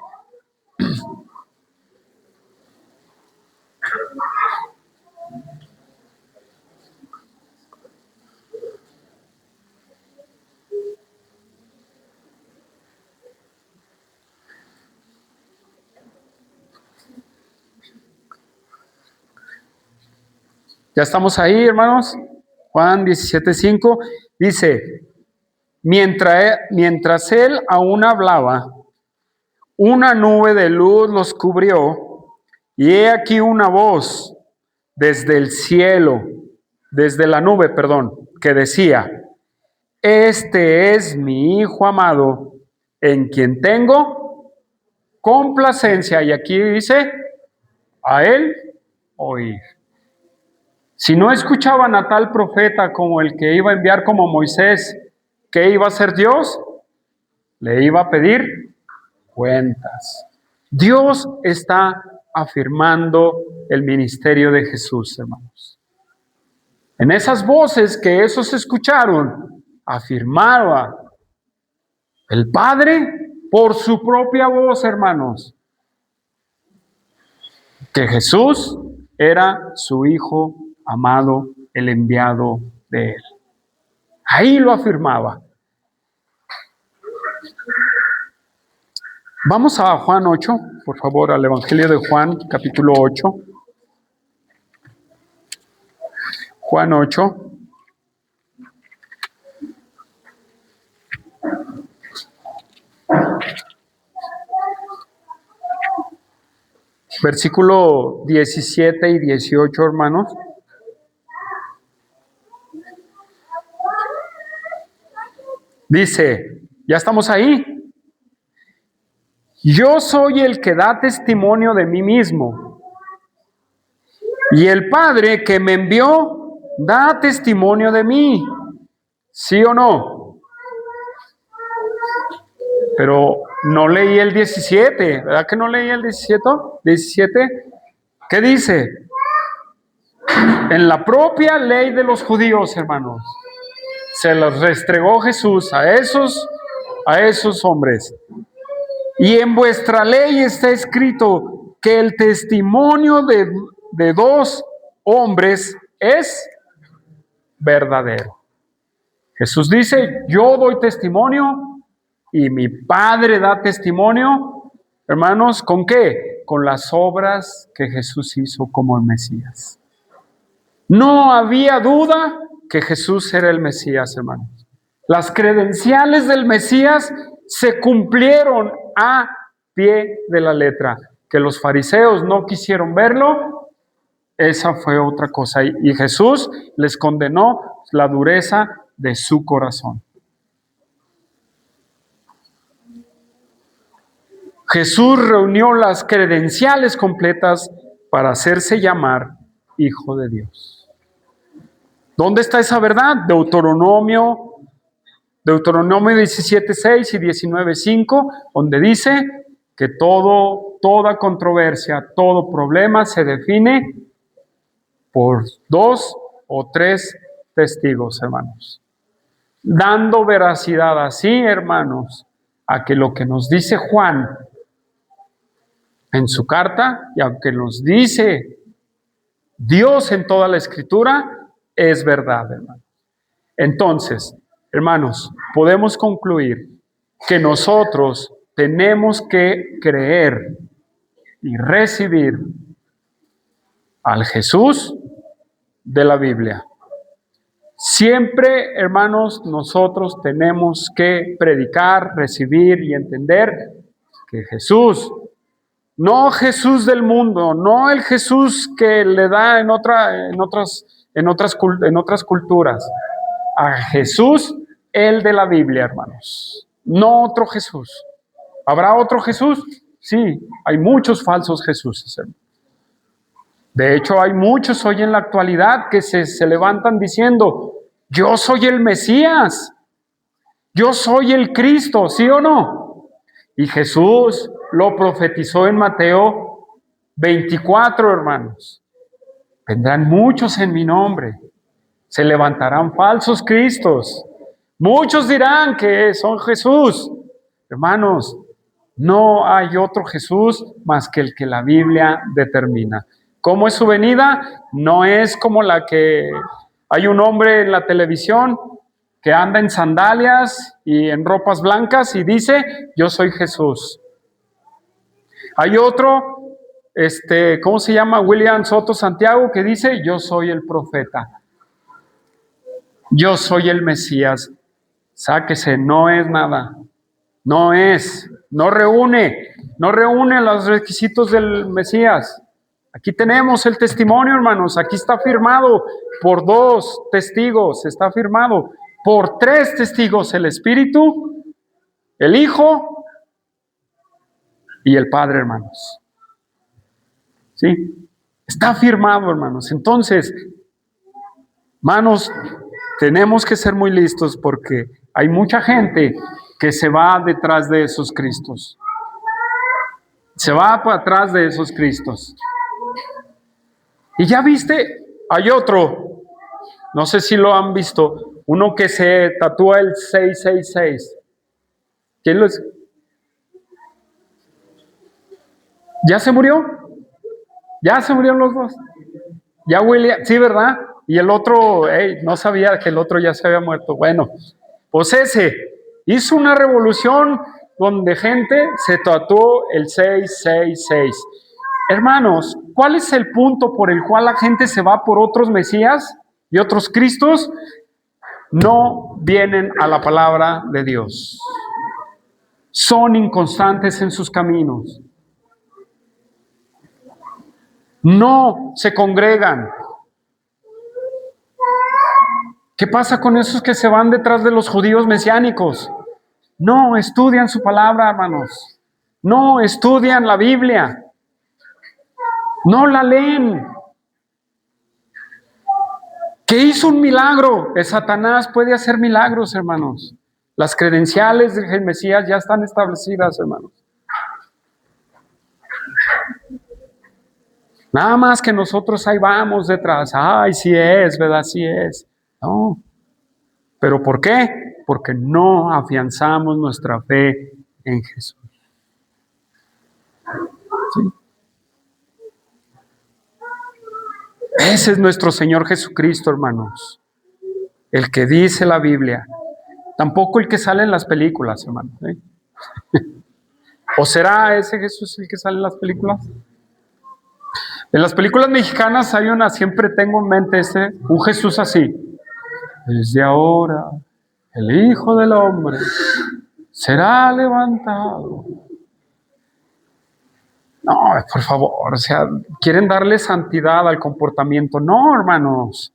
Ya estamos ahí, hermanos. Juan 17:5 dice, mientras él aún hablaba, una nube de luz los cubrió, y he aquí una voz desde el cielo, desde la nube, que decía, este es mi Hijo amado, en quien tengo complacencia. Y aquí dice, a él oír. Si no escuchaban a tal profeta como el que iba a enviar como Moisés, ¿qué iba a hacer Dios? Le iba a pedir cuentas. Dios está afirmando el ministerio de Jesús, hermanos. En esas voces que esos escucharon, afirmaba el Padre por su propia voz, hermanos, que Jesús era su Hijo amado, el enviado de él. Ahí lo afirmaba. Vamos a Juan 8, por favor, al Evangelio de Juan, capítulo 8. Juan 8. Versículo 17 y 18, hermanos. Dice, ya estamos ahí. Yo soy el que da testimonio de mí mismo, y el Padre que me envió da testimonio de mí. ¿Sí o no? Pero no leí el 17, ¿verdad que no leí el 17? ¿Qué dice? En la propia ley de los judíos, hermanos, se los restregó Jesús a esos hombres. Y en vuestra ley está escrito que el testimonio de dos hombres es verdadero. Jesús dice, yo doy testimonio y mi Padre da testimonio. Hermanos, ¿con qué? Con las obras que Jesús hizo como el Mesías. No había duda que Jesús era el Mesías, hermanos. Las credenciales del Mesías se cumplieron a pie de la letra. Que los fariseos no quisieron verlo, esa fue otra cosa. Y Jesús les condenó la dureza de su corazón. Jesús reunió las credenciales completas para hacerse llamar Hijo de Dios. ¿Dónde está esa verdad? Deuteronomio 17:6 y 19:5, donde dice que toda controversia, todo problema se define por 2 o 3 testigos, hermanos. Dando veracidad así, hermanos, a que lo que nos dice Juan en su carta, y aunque nos dice Dios en toda la Escritura, es verdad, hermanos. Entonces, hermanos, podemos concluir que nosotros tenemos que creer y recibir al Jesús de la Biblia. Siempre, hermanos, nosotros tenemos que predicar, recibir y entender que Jesús, no Jesús del mundo, no el Jesús que le da en otras culturas, a Jesús, el de la Biblia, hermanos, no otro Jesús. ¿Habrá otro Jesús? Sí, hay muchos falsos Jesuses, hermanos. De hecho, hay muchos hoy en la actualidad que se levantan diciendo, yo soy el Mesías, yo soy el Cristo, ¿sí o no? Y Jesús lo profetizó en Mateo 24, hermanos. Vendrán muchos en mi nombre, se levantarán falsos cristos, muchos dirán que son Jesús. Hermanos, no hay otro Jesús más que el que la Biblia determina. ¿Cómo es su venida? No es como la que hay un hombre en la televisión que anda en sandalias y en ropas blancas y dice, yo soy Jesús. Hay otro, ¿cómo se llama? William Soto Santiago, que dice, yo soy el profeta. Yo soy el Mesías. Sáquese, no es nada. No reúne los requisitos del Mesías. Aquí tenemos el testimonio, hermanos. Aquí está firmado por 2 testigos. Está firmado por 3 testigos. El Espíritu, el Hijo y el Padre, hermanos. ¿Sí? Está firmado, hermanos. Entonces, hermanos, tenemos que ser muy listos porque hay mucha gente que se va detrás de esos Cristos. Se va para atrás de esos Cristos. Y ya viste, hay otro, no sé si lo han visto, uno que se tatúa el 666. ¿Quién lo es? ¿Ya se murió? ¿Ya se murieron los 2? Ya William, sí, ¿verdad? Y el otro, no sabía que el otro ya se había muerto. Bueno, pues ese hizo una revolución donde gente se tatuó el 666. Hermanos, ¿cuál es el punto por el cual la gente se va por otros Mesías y otros Cristos? No vienen a la palabra de Dios. Son inconstantes en sus caminos. No se congregan. ¿Qué pasa con esos que se van detrás de los judíos mesiánicos? No estudian su palabra, hermanos. No estudian la Biblia. No la leen. ¿Qué hizo un milagro? El Satanás puede hacer milagros, hermanos. Las credenciales del Mesías ya están establecidas, hermanos. Nada más que nosotros ahí vamos detrás. Ay, sí es, ¿verdad? Sí es. No. ¿Pero por qué? Porque no afianzamos nuestra fe en Jesús. ¿Sí? Ese es nuestro Señor Jesucristo, hermanos. El que dice la Biblia. Tampoco el que sale en las películas, hermanos. ¿O será ese Jesús el que sale en las películas? En las películas mexicanas hay una, siempre tengo en mente un Jesús así. desde ahora el Hijo del Hombre será levantado. No, por favor, o sea, quieren darle santidad al comportamiento. No, hermanos.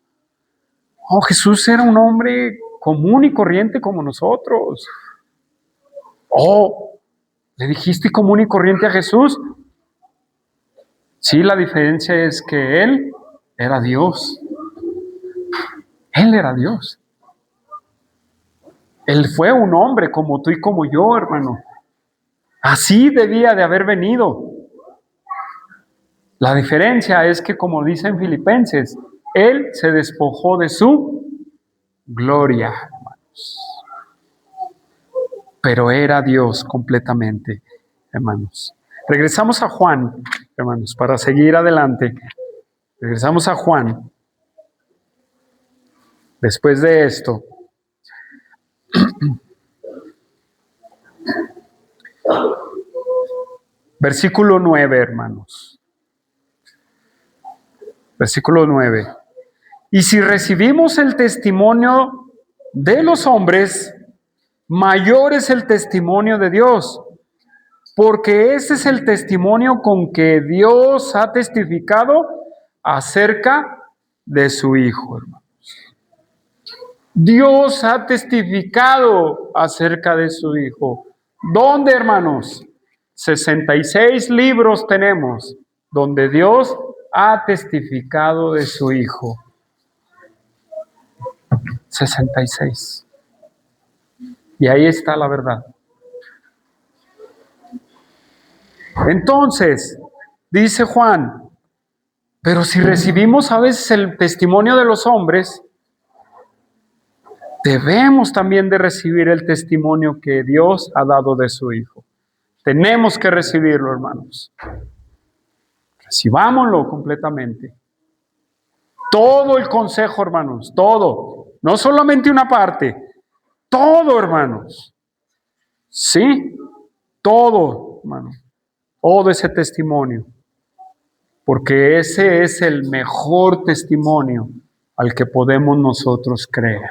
Oh, Jesús era un hombre común y corriente como nosotros. Oh, ¿le dijiste común y corriente a Jesús? Sí, la diferencia es que Él era Dios. Él era Dios. Él fue un hombre como tú y como yo, hermano. Así debía de haber venido. La diferencia es que, como dicen Filipenses, Él se despojó de su gloria, hermanos. Pero era Dios completamente, hermanos. Regresamos a Juan, hermanos, para seguir adelante. Regresamos a Juan. Después de esto, versículo 9, hermanos. Versículo 9. Y si recibimos el testimonio de los hombres, mayor es el testimonio de Dios, porque ese es el testimonio con que Dios ha testificado acerca de su Hijo, hermanos. Dios ha testificado acerca de su Hijo. ¿Dónde, hermanos? 66 libros tenemos donde Dios ha testificado de su Hijo. 66. Y ahí está la verdad. Entonces, dice Juan, pero si recibimos a veces el testimonio de los hombres, debemos también de recibir el testimonio que Dios ha dado de su Hijo. Tenemos que recibirlo, hermanos. Recibámoslo completamente. Todo el consejo, hermanos, todo. No solamente una parte, todo, hermanos. Sí, todo, hermanos. Todo ese testimonio. Porque ese es el mejor testimonio al que podemos nosotros creer.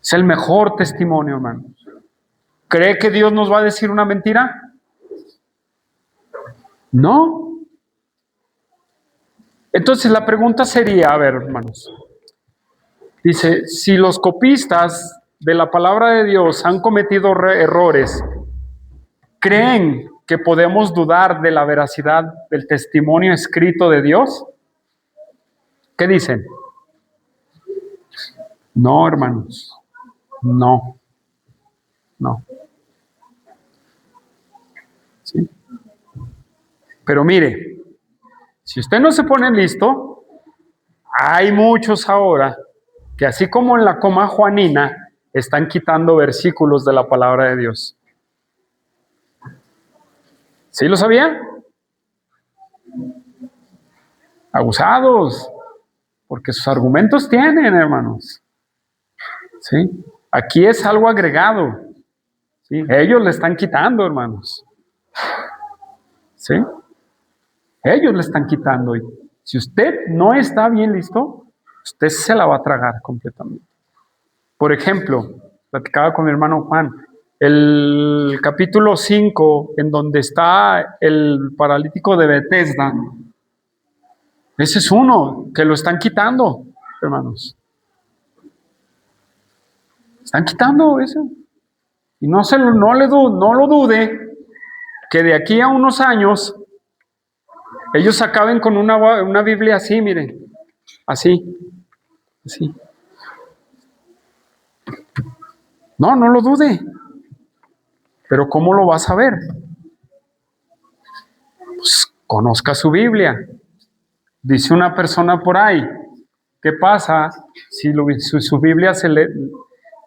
Es el mejor testimonio, hermanos. ¿Cree que Dios nos va a decir una mentira? No. Entonces la pregunta sería, a ver, hermanos. Dice, si los copistas de la palabra de Dios han cometido errores, ¿creen que podemos dudar de la veracidad del testimonio escrito de Dios? ¿Qué dicen? No, hermanos. No. No. ¿Sí? Pero mire, si usted no se pone listo, hay muchos ahora que así como en la coma juanina, están quitando versículos de la palabra de Dios. ¿Sí lo sabía? Abusados, porque sus argumentos tienen, hermanos. ¿Sí? Aquí es algo agregado. ¿Sí? Ellos le están quitando, hermanos. ¿Sí? Ellos le están quitando. Y si usted no está bien listo, usted se la va a tragar completamente. Por ejemplo, platicaba con mi hermano Juan, el capítulo 5, en donde está el paralítico de Bethesda, ese es uno que lo están quitando, hermanos. Están quitando eso. Y no lo dude que de aquí a unos años ellos acaben con una Biblia así, miren, así. No lo dude. Pero ¿cómo lo vas a ver? Pues conozca su Biblia. Dice una persona por ahí, ¿qué pasa si su Biblia se le...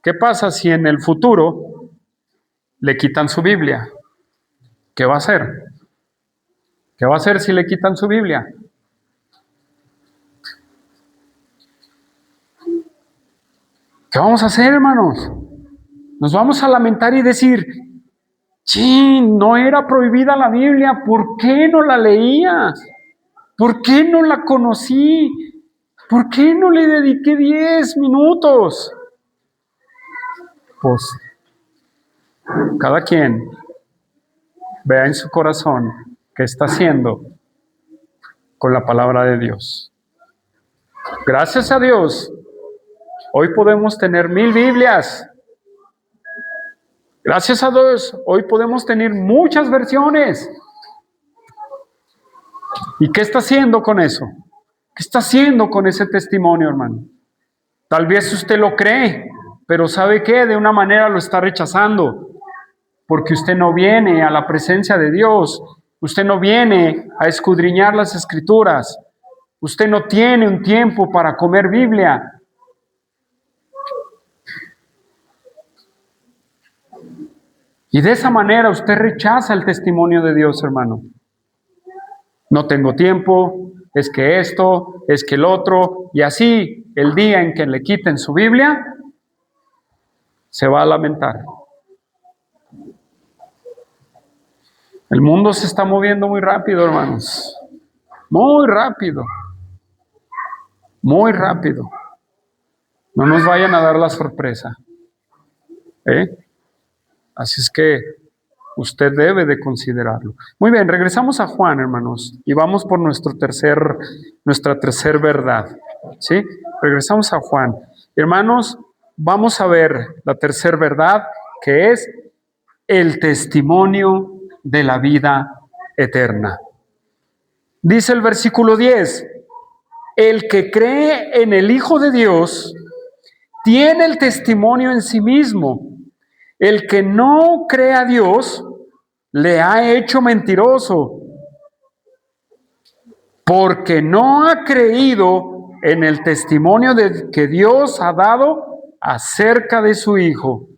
¿Qué pasa si en el futuro le quitan su Biblia? ¿Qué va a hacer? ¿Qué va a hacer si le quitan su Biblia? ¿Qué vamos a hacer, hermanos? Nos vamos a lamentar y decir, ¡chin! No era prohibida la Biblia, ¿por qué no la leías? ¿Por qué no la conocí? ¿Por qué no le dediqué 10 minutos? Pues cada quien vea en su corazón qué está haciendo con la palabra de Dios. Gracias a Dios, hoy podemos tener 1000 Biblias. Gracias a Dios, hoy podemos tener muchas versiones. ¿Y qué está haciendo con eso? ¿Qué está haciendo con ese testimonio, hermano? Tal vez usted lo cree, pero ¿sabe qué? De una manera lo está rechazando, porque usted no viene a la presencia de Dios, usted no viene a escudriñar las Escrituras, usted no tiene un tiempo para comer Biblia. Y de esa manera usted rechaza el testimonio de Dios, hermano. No tengo tiempo, es que esto, es que el otro, y así el día en que le quiten su Biblia, se va a lamentar. El mundo se está moviendo muy rápido, hermanos. Muy rápido. Muy rápido. No nos vayan a dar la sorpresa. Así es que usted debe de considerarlo. Muy bien, regresamos a Juan, hermanos, y vamos por nuestra tercer verdad. ¿Sí? Regresamos a Juan. Hermanos, vamos a ver la tercer verdad, que es el testimonio de la vida eterna. Dice el versículo 10, el que cree en el Hijo de Dios tiene el testimonio en sí mismo. El que no cree a Dios le ha hecho mentiroso, porque no ha creído en el testimonio que Dios ha dado acerca de su Hijo.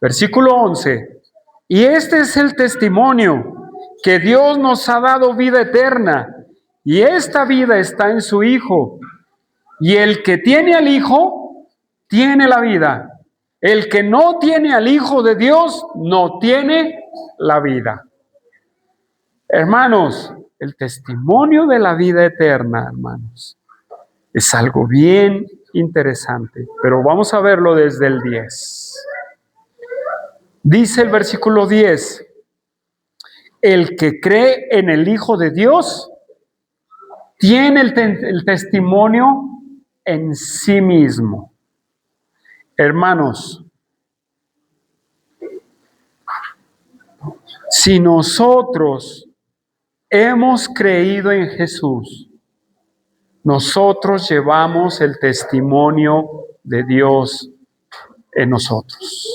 Versículo 11. Y este es el testimonio, que Dios nos ha dado vida eterna, y esta vida está en su Hijo. Y el que tiene al Hijo, tiene la vida. El que no tiene al Hijo de Dios, no tiene la vida. Hermanos, el testimonio de la vida eterna, hermanos, es algo bien interesante, pero vamos a verlo desde el 10. Dice el versículo 10, el que cree en el Hijo de Dios tiene el testimonio en sí mismo. Hermanos, si nosotros hemos creído en Jesús, nosotros llevamos el testimonio de Dios en nosotros.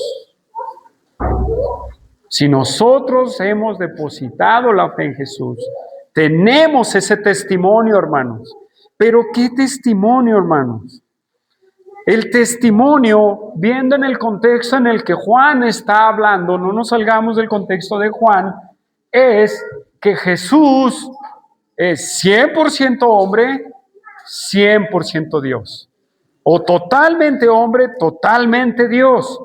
Si nosotros hemos depositado la fe en Jesús, tenemos ese testimonio, hermanos. Pero ¿qué testimonio, hermanos? El testimonio, viendo en el contexto en el que Juan está hablando, no nos salgamos del contexto de Juan, es que Jesús es 100% hombre, 100% Dios. O totalmente hombre, totalmente Dios.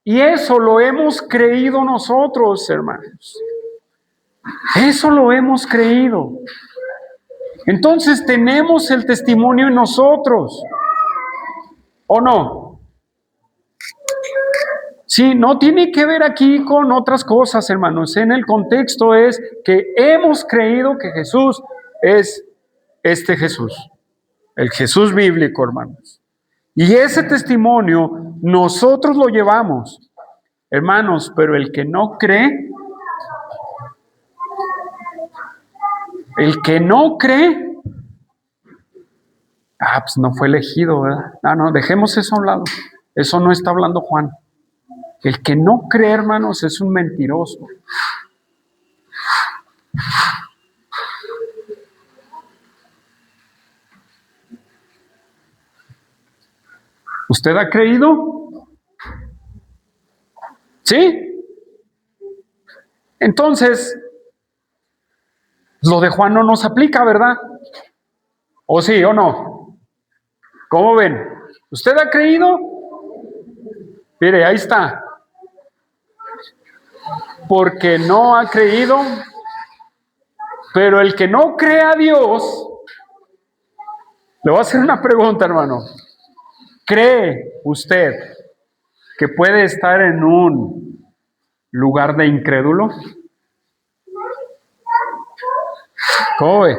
Y eso lo hemos creído nosotros, hermanos. Eso lo hemos creído. Entonces tenemos el testimonio en nosotros. ¿O no? Sí, no tiene que ver aquí con otras cosas, hermanos. En el contexto es que hemos creído que Jesús es este Jesús. El Jesús bíblico, hermanos. Y ese testimonio nosotros lo llevamos, hermanos, pero el que no cree, pues no fue elegido, ¿verdad? No, dejemos eso a un lado. Eso no está hablando Juan. El que no cree, hermanos, es un mentiroso. ¿Usted ha creído? ¿Sí? Entonces, lo de Juan no nos aplica, ¿verdad? ¿O sí o no? ¿Cómo ven? ¿Usted ha creído? Mire, ahí está. Porque no ha creído, pero el que no cree a Dios Le voy a hacer una pregunta, hermano. ¿Cree usted que puede estar en un lugar de incrédulo? ¿Cómo ve?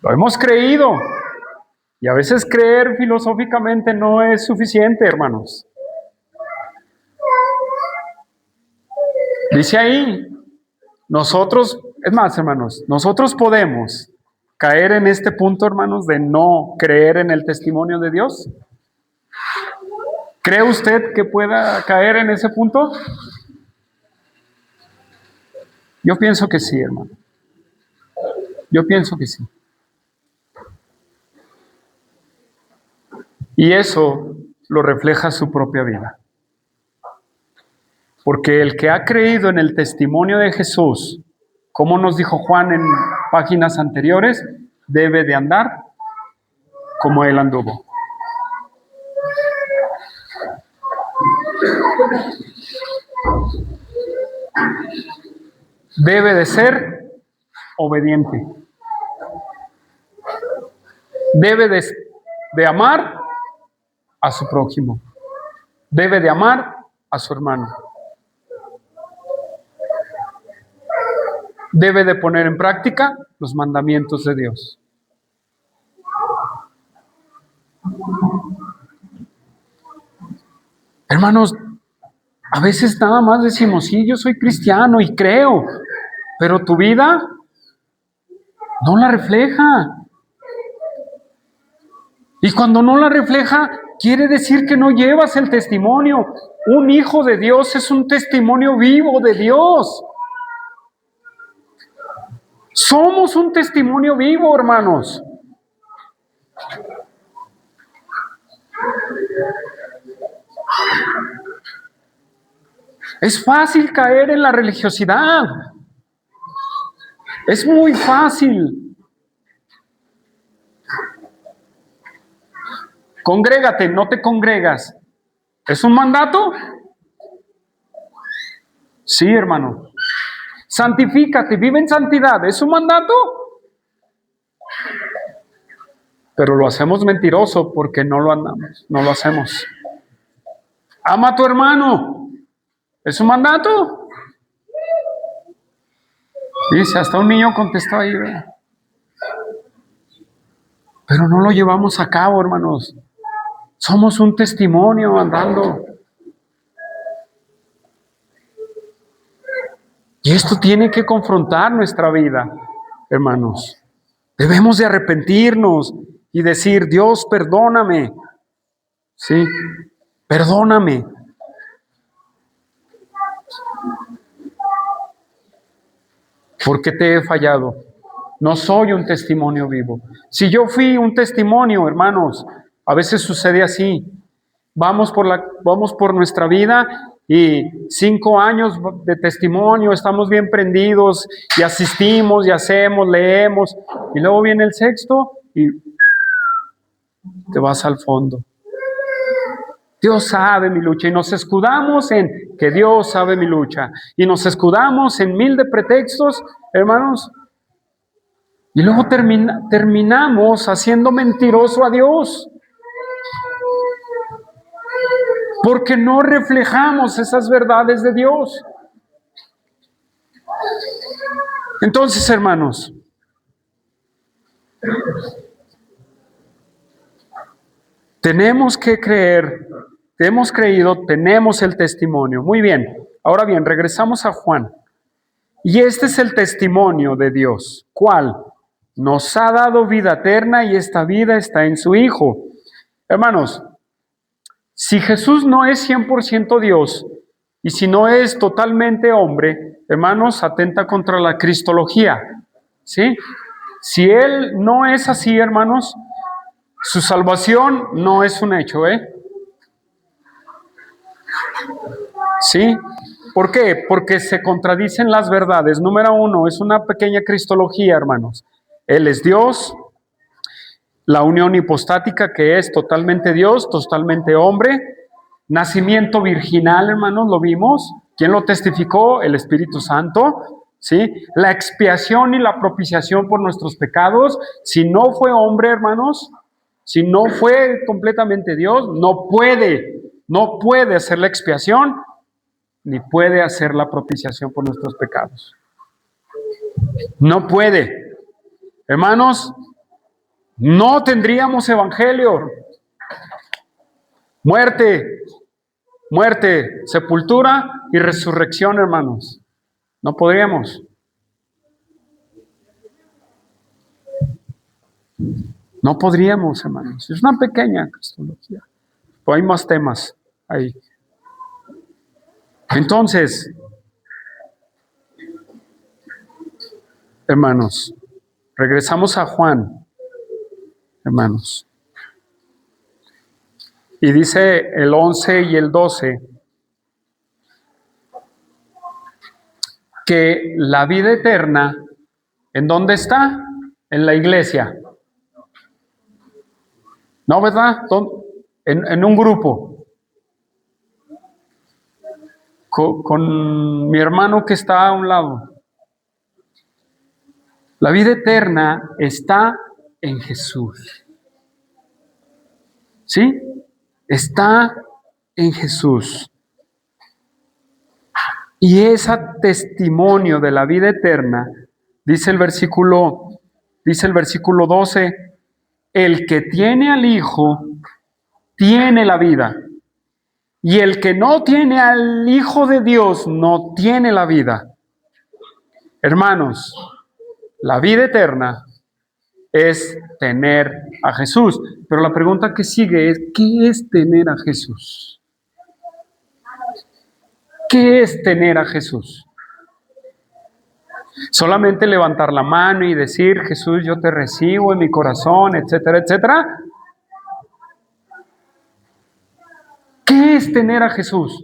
Lo hemos creído. Y a veces creer filosóficamente no es suficiente, hermanos. Dice ahí, nosotros, es más, hermanos, nosotros podemos caer en este punto, hermanos, de no creer en el testimonio de Dios. ¿Cree usted que pueda caer en ese punto? Yo pienso que sí, hermano. Yo pienso que sí. Y eso lo refleja su propia vida. Porque el que ha creído en el testimonio de Jesús, como nos dijo Juan en páginas anteriores, debe de andar como Él anduvo. Debe de ser obediente. Debe de amar a su prójimo. Debe de amar a su hermano. Debe de poner en práctica los mandamientos de Dios. Hermanos, a veces nada más decimos, sí, yo soy cristiano y creo, pero tu vida no la refleja. Y cuando no la refleja, quiere decir que no llevas el testimonio. Un hijo de Dios es un testimonio vivo de Dios. Somos un testimonio vivo, hermanos. Es fácil caer en la religiosidad. Es muy fácil. Congrégate, no te congregas. ¿Es un mandato? Sí, hermano. Santifícate, vive en santidad. ¿Es un mandato? Pero lo hacemos mentiroso porque no lo andamos, no lo hacemos. Ama a tu hermano. ¿Es un mandato? Dice, hasta un niño contestó ahí, ¿verdad? Pero no lo llevamos a cabo, hermanos. Somos un testimonio andando. Y esto tiene que confrontar nuestra vida, hermanos. Debemos de arrepentirnos y decir, Dios, perdóname. Sí, perdóname. ¿Por qué te he fallado? No soy un testimonio vivo. Si yo fui un testimonio, hermanos, a veces sucede así. Vamos por nuestra vida y 5 años de testimonio, estamos bien prendidos y asistimos y hacemos, leemos, y luego viene el 6º y te vas al fondo. Dios sabe mi lucha y nos escudamos en que Dios sabe mi lucha y nos escudamos en 1000 de pretextos, hermanos, y luego terminamos haciendo mentiroso a Dios. Porque no reflejamos esas verdades de Dios. Entonces, hermanos, tenemos que creer, hemos creído, tenemos el testimonio. Muy bien, ahora bien, regresamos a Juan. Y este es el testimonio de Dios. ¿Cuál? Nos ha dado vida eterna y esta vida está en su Hijo. Hermanos, si Jesús no es 100% Dios y si no es totalmente hombre, hermanos, atenta contra la cristología, ¿sí? Si Él no es así, hermanos, su salvación no es un hecho, ¿sí? ¿Por qué? Porque se contradicen las verdades. Número 1, es una pequeña cristología, hermanos. Él es Dios, la unión hipostática que es totalmente Dios, totalmente hombre, nacimiento virginal, hermanos, lo vimos. ¿Quién lo testificó? El Espíritu Santo. ¿sí? La expiación y la propiciación por nuestros pecados, si no fue hombre, hermanos, si no fue completamente Dios, no puede hacer la expiación, ni puede hacer la propiciación por nuestros pecados. No puede. Hermanos, no tendríamos evangelio. Muerte, sepultura y resurrección, hermanos. No podríamos. No podríamos, hermanos. Es una pequeña cristología. Pero hay más temas ahí. Entonces, hermanos, regresamos a Juan, hermanos. Y dice el 11 y el 12 que la vida eterna, ¿en dónde está? En la iglesia. ¿No, verdad? En un grupo. Con mi hermano que está a un lado. La vida eterna está en Jesús. ¿Sí? Está en Jesús. Y ese testimonio de la vida eterna, dice el versículo 12, el que tiene al Hijo, tiene la vida. Y el que no tiene al Hijo de Dios, no tiene la vida. Hermanos, la vida eterna es tener a Jesús. Pero la pregunta que sigue es, ¿qué es tener a Jesús? ¿Qué es tener a Jesús? Solamente levantar la mano y decir, Jesús, yo te recibo en mi corazón, etcétera, etcétera. ¿Qué es tener a Jesús?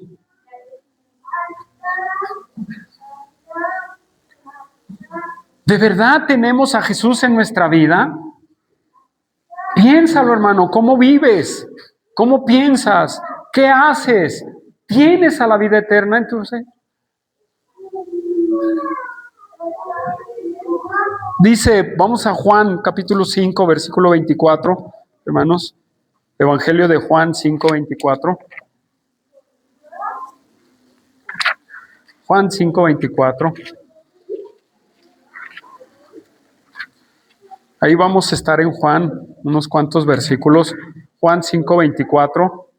¿De verdad tenemos a Jesús en nuestra vida? Piénsalo, hermano, ¿cómo vives? ¿Cómo piensas? ¿Qué haces? ¿Tienes a la vida eterna entonces? Dice, vamos a Juan capítulo 5, versículo 24, hermanos. Evangelio de Juan 5, 24. Juan 5, 24. Ahí vamos a estar en Juan, unos cuantos versículos. Juan 5, 24.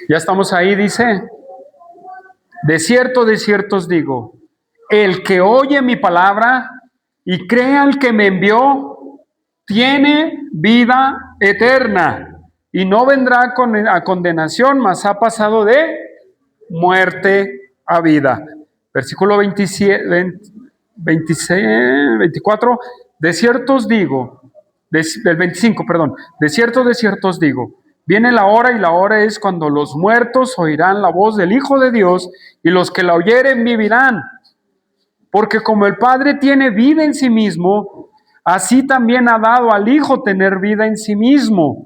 Ya estamos ahí, dice. De cierto os digo, el que oye mi palabra y cree al que me envió, tiene vida eterna y no vendrá a condenación, mas ha pasado de muerte a vida. Versículo 27, 26, 24, de cierto os digo, del 25, perdón, de cierto os digo, viene la hora y la hora es cuando los muertos oirán la voz del Hijo de Dios y los que la oyeren vivirán. Porque como el Padre tiene vida en sí mismo, así también ha dado al Hijo tener vida en sí mismo.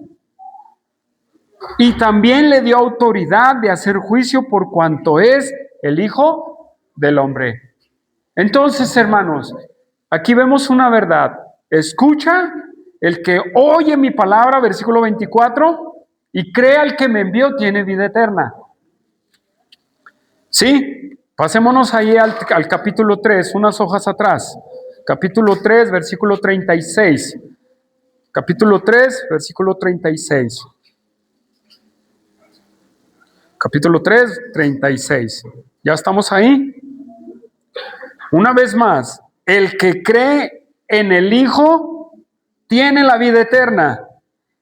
Y también le dio autoridad de hacer juicio por cuanto es el Hijo del Hombre. Entonces, hermanos, aquí vemos una verdad. Escucha, el que oye mi palabra, versículo 24, y cree al que me envió, tiene vida eterna. ¿Sí? Pasémonos ahí al capítulo 3, unas hojas atrás. Capítulo 3, versículo 36. Capítulo 3, versículo 36. Capítulo 3, 36. ¿Ya estamos ahí? Una vez más, el que cree en el Hijo tiene la vida eterna,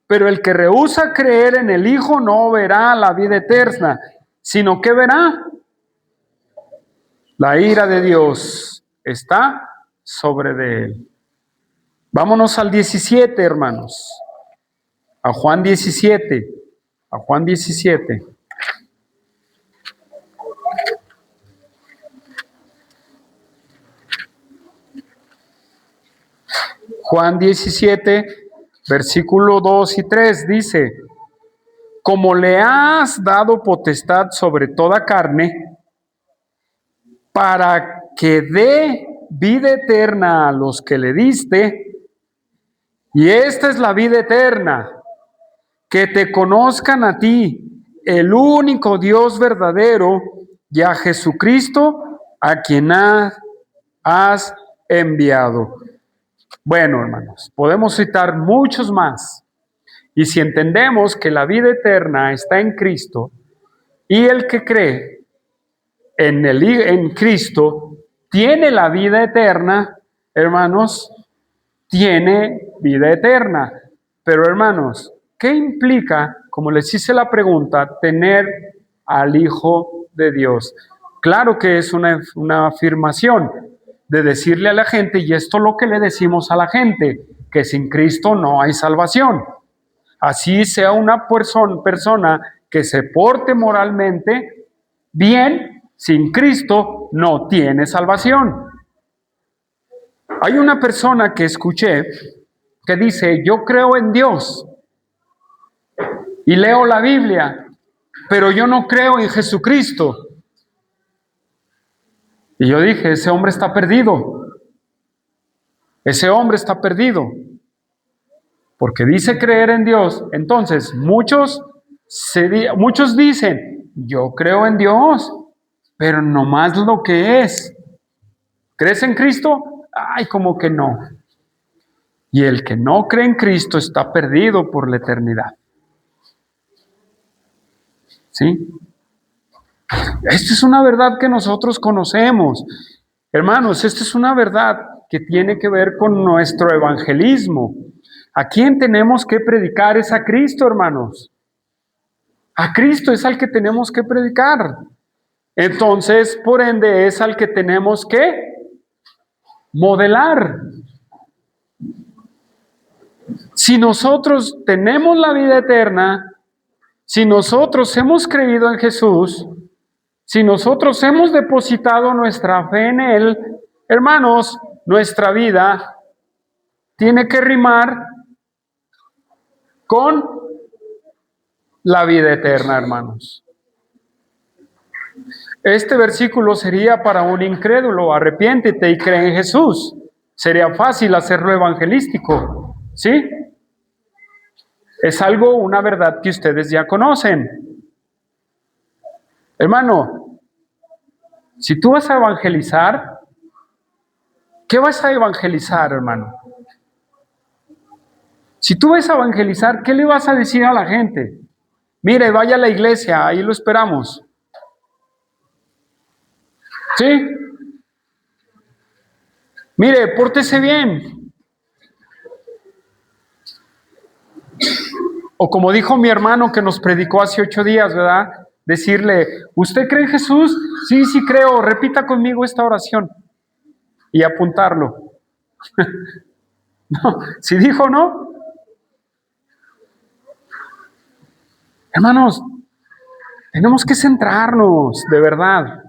pero el que rehúsa creer en el Hijo no verá la vida eterna, sino que verá. La ira de Dios está sobre de él. Vámonos al 17, hermanos. A Juan 17. A Juan 17. Juan 17, versículo 2 y 3 dice, como le has dado potestad sobre toda carne, para que dé vida eterna a los que le diste, y esta es la vida eterna, que te conozcan a ti, el único Dios verdadero, y a Jesucristo, a quien has enviado. Bueno, hermanos, podemos citar muchos más. Y si entendemos que la vida eterna está en Cristo, y el que cree en Cristo tiene la vida eterna, hermanos, tiene vida eterna. Pero hermanos, ¿qué implica, como les hice la pregunta, tener al Hijo de Dios? Claro que es una afirmación de decirle a la gente, y esto es lo que le decimos a la gente, que sin Cristo no hay salvación. Así sea una persona que se porte moralmente bien, sin Cristo no tiene salvación. Hay una persona que escuché que dice, yo creo en Dios y leo la Biblia, pero yo no creo en Jesucristo. Y yo dije, ese hombre está perdido. Ese hombre está perdido. Porque dice creer en Dios. Entonces, muchos dicen, yo creo en Dios, pero nomás lo que es. ¿Crees en Cristo? Ay, como que no. Y el que no cree en Cristo está perdido por la eternidad. ¿Sí? Esta es una verdad que nosotros conocemos. Hermanos, esta es una verdad que tiene que ver con nuestro evangelismo. ¿A quién tenemos que predicar? Es a Cristo, hermanos. A Cristo es al que tenemos que predicar. Entonces, por ende, es al que tenemos que modelar. Si nosotros tenemos la vida eterna, si nosotros hemos creído en Jesús, si nosotros hemos depositado nuestra fe en Él, hermanos, nuestra vida tiene que rimar con la vida eterna, hermanos. Este versículo sería para un incrédulo, arrepiéntete y cree en Jesús. Sería fácil hacerlo evangelístico, ¿sí? Es algo, una verdad que ustedes ya conocen. Hermano, si tú vas a evangelizar, ¿qué vas a evangelizar, hermano? Si tú vas a evangelizar, ¿qué le vas a decir a la gente? Mire, vaya a la iglesia, ahí lo esperamos. ¿Sí? Mire, pórtese bien. O como dijo mi hermano que nos predicó hace 8 días, ¿verdad? Decirle, ¿usted cree en Jesús? Sí, sí creo, repita conmigo esta oración. Y apuntarlo. No, si dijo no. Hermanos, tenemos que centrarnos, de verdad.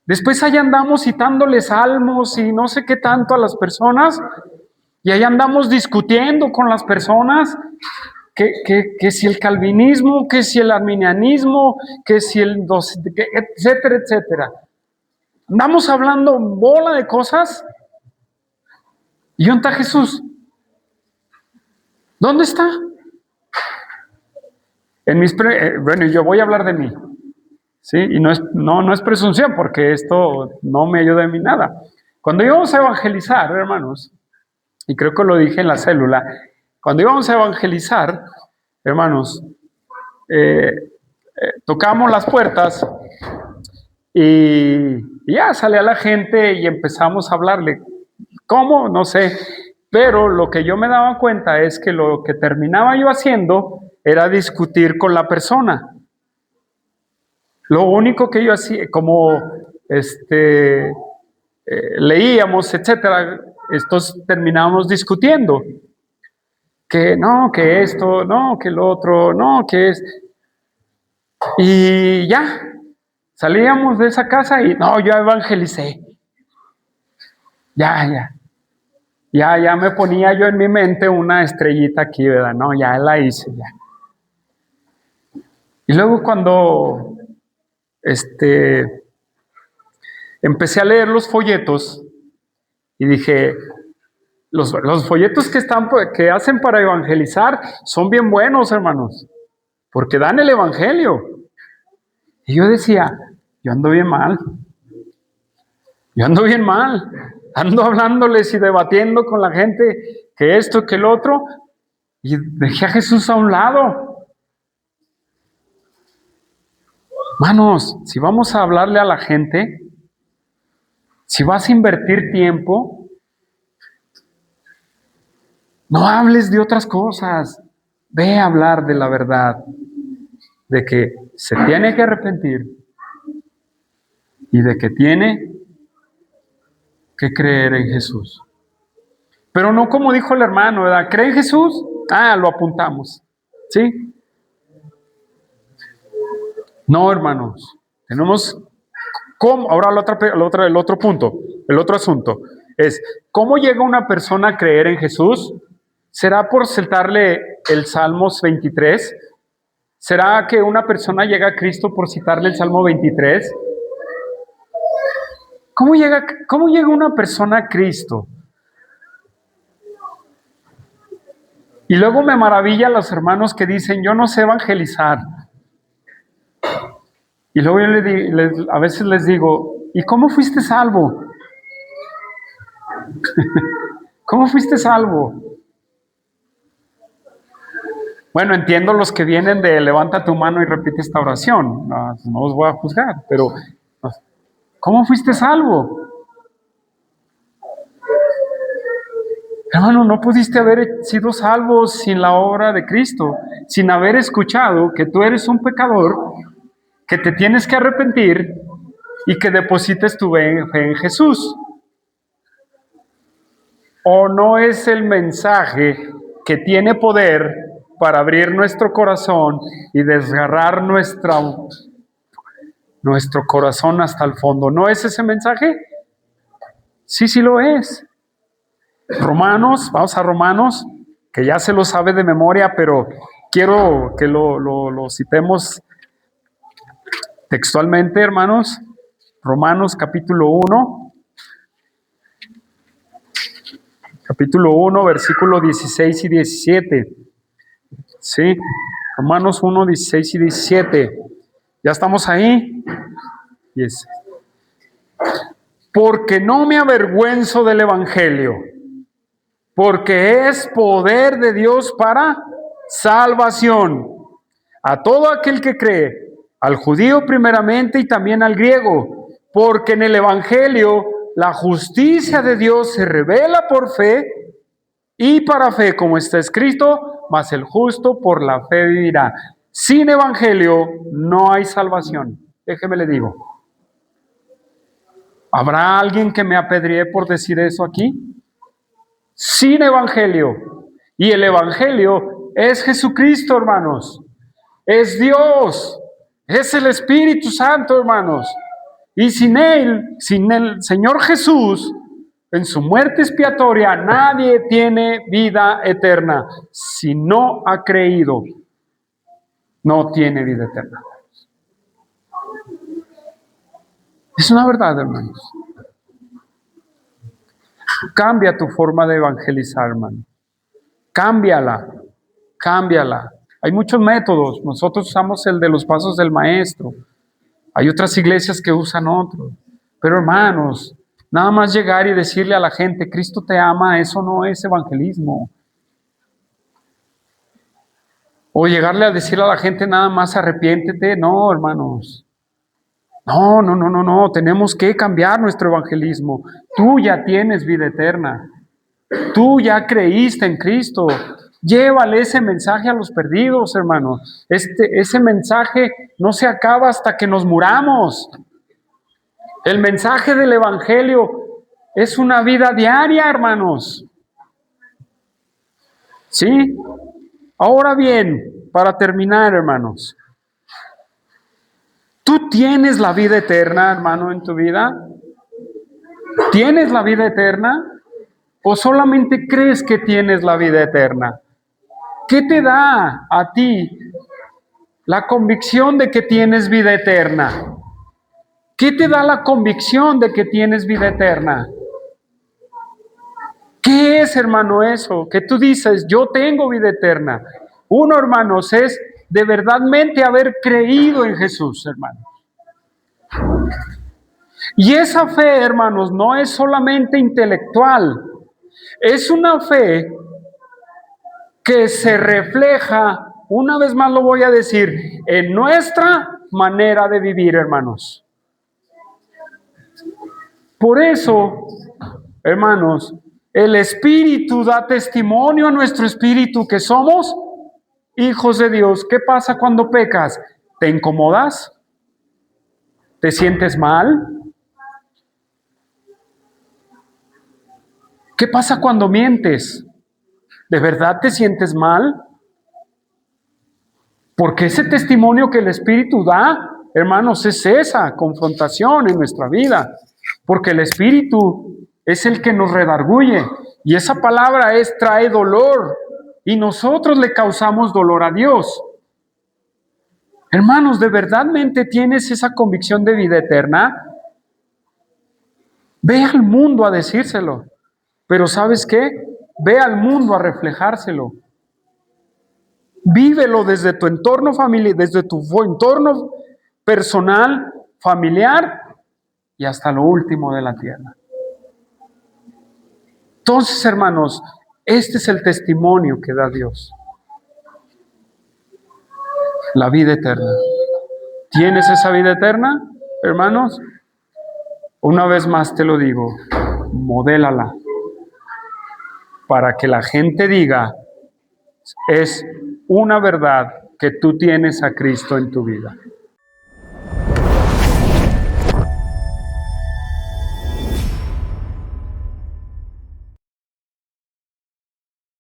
Después ahí andamos citándole salmos y no sé qué tanto a las personas, y ahí andamos discutiendo con las personas que si el calvinismo, que si el arminianismo, que si etcétera, etcétera. Andamos hablando bola de cosas. ¿Y dónde está Jesús? ¿Dónde está? Bueno, yo voy a hablar de mí. ¿Sí? Y no es presunción, porque esto no me ayuda en mí nada. Cuando íbamos a evangelizar, hermanos, y creo que lo dije en la célula, cuando íbamos a evangelizar, hermanos, tocamos las puertas y ya salía la gente y empezamos a hablarle. ¿Cómo? No sé. Pero lo que yo me daba cuenta es que lo que terminaba yo haciendo era discutir con la persona. Lo único que yo hacía, como leíamos, etcétera, estos terminábamos discutiendo. Que no, que esto, no, que lo otro, no, que es. Y ya, salíamos de esa casa y no, yo evangelicé. Ya. Ya me ponía yo en mi mente una estrellita aquí, ¿verdad? No, ya la hice, ya. Y luego cuando empecé a leer los folletos y dije, los folletos que hacen para evangelizar son bien buenos, hermanos, porque dan el evangelio. Y yo decía, yo ando bien mal, ando hablándoles y debatiendo con la gente que esto, que el otro, y dejé a Jesús a un lado. Manos, si vamos a hablarle a la gente, si vas a invertir tiempo, no hables de otras cosas. Ve a hablar de la verdad, de que se tiene que arrepentir y de que tiene que creer en Jesús. Pero no como dijo el hermano, ¿verdad? ¿Cree en Jesús? Lo apuntamos. ¿Sí? No, hermanos. Tenemos... ¿Cómo? Ahora el otro punto, el otro asunto es, ¿cómo llega una persona a creer en Jesús? ¿Será por citarle el Salmos 23? ¿Será que una persona llega a Cristo por citarle el Salmo 23? ¿Cómo llega una persona a Cristo? Y luego me maravilla a los hermanos que dicen, yo no sé evangelizar. Y luego yo a veces les digo, ¿y cómo fuiste salvo? ¿Cómo fuiste salvo? Bueno, entiendo los que vienen de levanta tu mano y repite esta oración. No os voy a juzgar, pero ¿cómo fuiste salvo? Hermano, no pudiste haber sido salvo sin la obra de Cristo, sin haber escuchado que tú eres un pecador, que te tienes que arrepentir y que deposites tu fe en Jesús. ¿O no es el mensaje que tiene poder para abrir nuestro corazón y desgarrar nuestro corazón hasta el fondo? ¿No es ese mensaje? Sí lo es. Romanos, vamos a Romanos, que ya se lo sabe de memoria, pero quiero que lo citemos textualmente, hermanos. Romanos capítulo 1, versículo 16 y 17. Sí, Romanos 1, 16 y 17. ¿Ya estamos ahí? Yes. Porque no me avergüenzo del Evangelio, porque es poder de Dios para salvación a todo aquel que cree, al judío primeramente y también al griego, porque en el Evangelio la justicia de Dios se revela por fe y para fe, como está escrito, mas el justo por la fe vivirá. Sin Evangelio no hay salvación. Déjeme le digo. ¿Habrá alguien que me apedree por decir eso aquí? Sin Evangelio. Y el Evangelio es Jesucristo, hermanos. Es Dios. Es el Espíritu Santo, hermanos. Y sin el Señor Jesús, en su muerte expiatoria, nadie tiene vida eterna. Si no ha creído, no tiene vida eterna. Es una verdad, hermanos. Cambia tu forma de evangelizar, hermano. Cámbiala. Hay muchos métodos. Nosotros usamos el de los pasos del maestro. Hay otras iglesias que usan otros. Pero hermanos, nada más llegar y decirle a la gente, Cristo te ama, eso no es evangelismo. O llegarle a decirle a la gente nada más arrepiéntete. No, hermanos. No. Tenemos que cambiar nuestro evangelismo. Tú ya tienes vida eterna. Tú ya creíste en Cristo. Llévale ese mensaje a los perdidos, hermanos. Ese mensaje no se acaba hasta que nos muramos. El mensaje del evangelio es una vida diaria, hermanos. ¿Sí? Ahora bien, para terminar, hermanos. ¿Tú tienes la vida eterna, hermano, en tu vida? ¿Tienes la vida eterna? ¿O solamente crees que tienes la vida eterna? ¿Qué te da a ti la convicción de que tienes vida eterna? ¿Qué te da la convicción de que tienes vida eterna? ¿Qué es, hermano, eso? Que tú dices, yo tengo vida eterna. Uno, hermanos, es de verdadmente haber creído en Jesús, hermanos. Y esa fe, hermanos, no es solamente intelectual. Es una fe que se refleja, una vez más lo voy a decir, en nuestra manera de vivir, hermanos. Por eso, hermanos, el Espíritu da testimonio a nuestro espíritu que somos hijos de Dios. ¿Qué pasa cuando pecas? ¿Te incomodas? ¿Te sientes mal? ¿Qué pasa cuando mientes? ¿De verdad te sientes mal? Porque ese testimonio que el Espíritu da, hermanos, es esa confrontación en nuestra vida. Porque el Espíritu es el que nos redarguye. Y esa palabra trae dolor. Y nosotros le causamos dolor a Dios. Hermanos, ¿de verdadmente tienes esa convicción de vida eterna? Ve al mundo a decírselo. Pero ¿sabes qué? Ve al mundo a reflejárselo. Vívelo desde tu entorno familiar, desde tu entorno personal, familiar y hasta lo último de la tierra. Entonces, hermanos, este es el testimonio que da Dios. La vida eterna. ¿Tienes esa vida eterna, hermanos? Una vez más te lo digo, modélala para que la gente diga, es una verdad que tú tienes a Cristo en tu vida.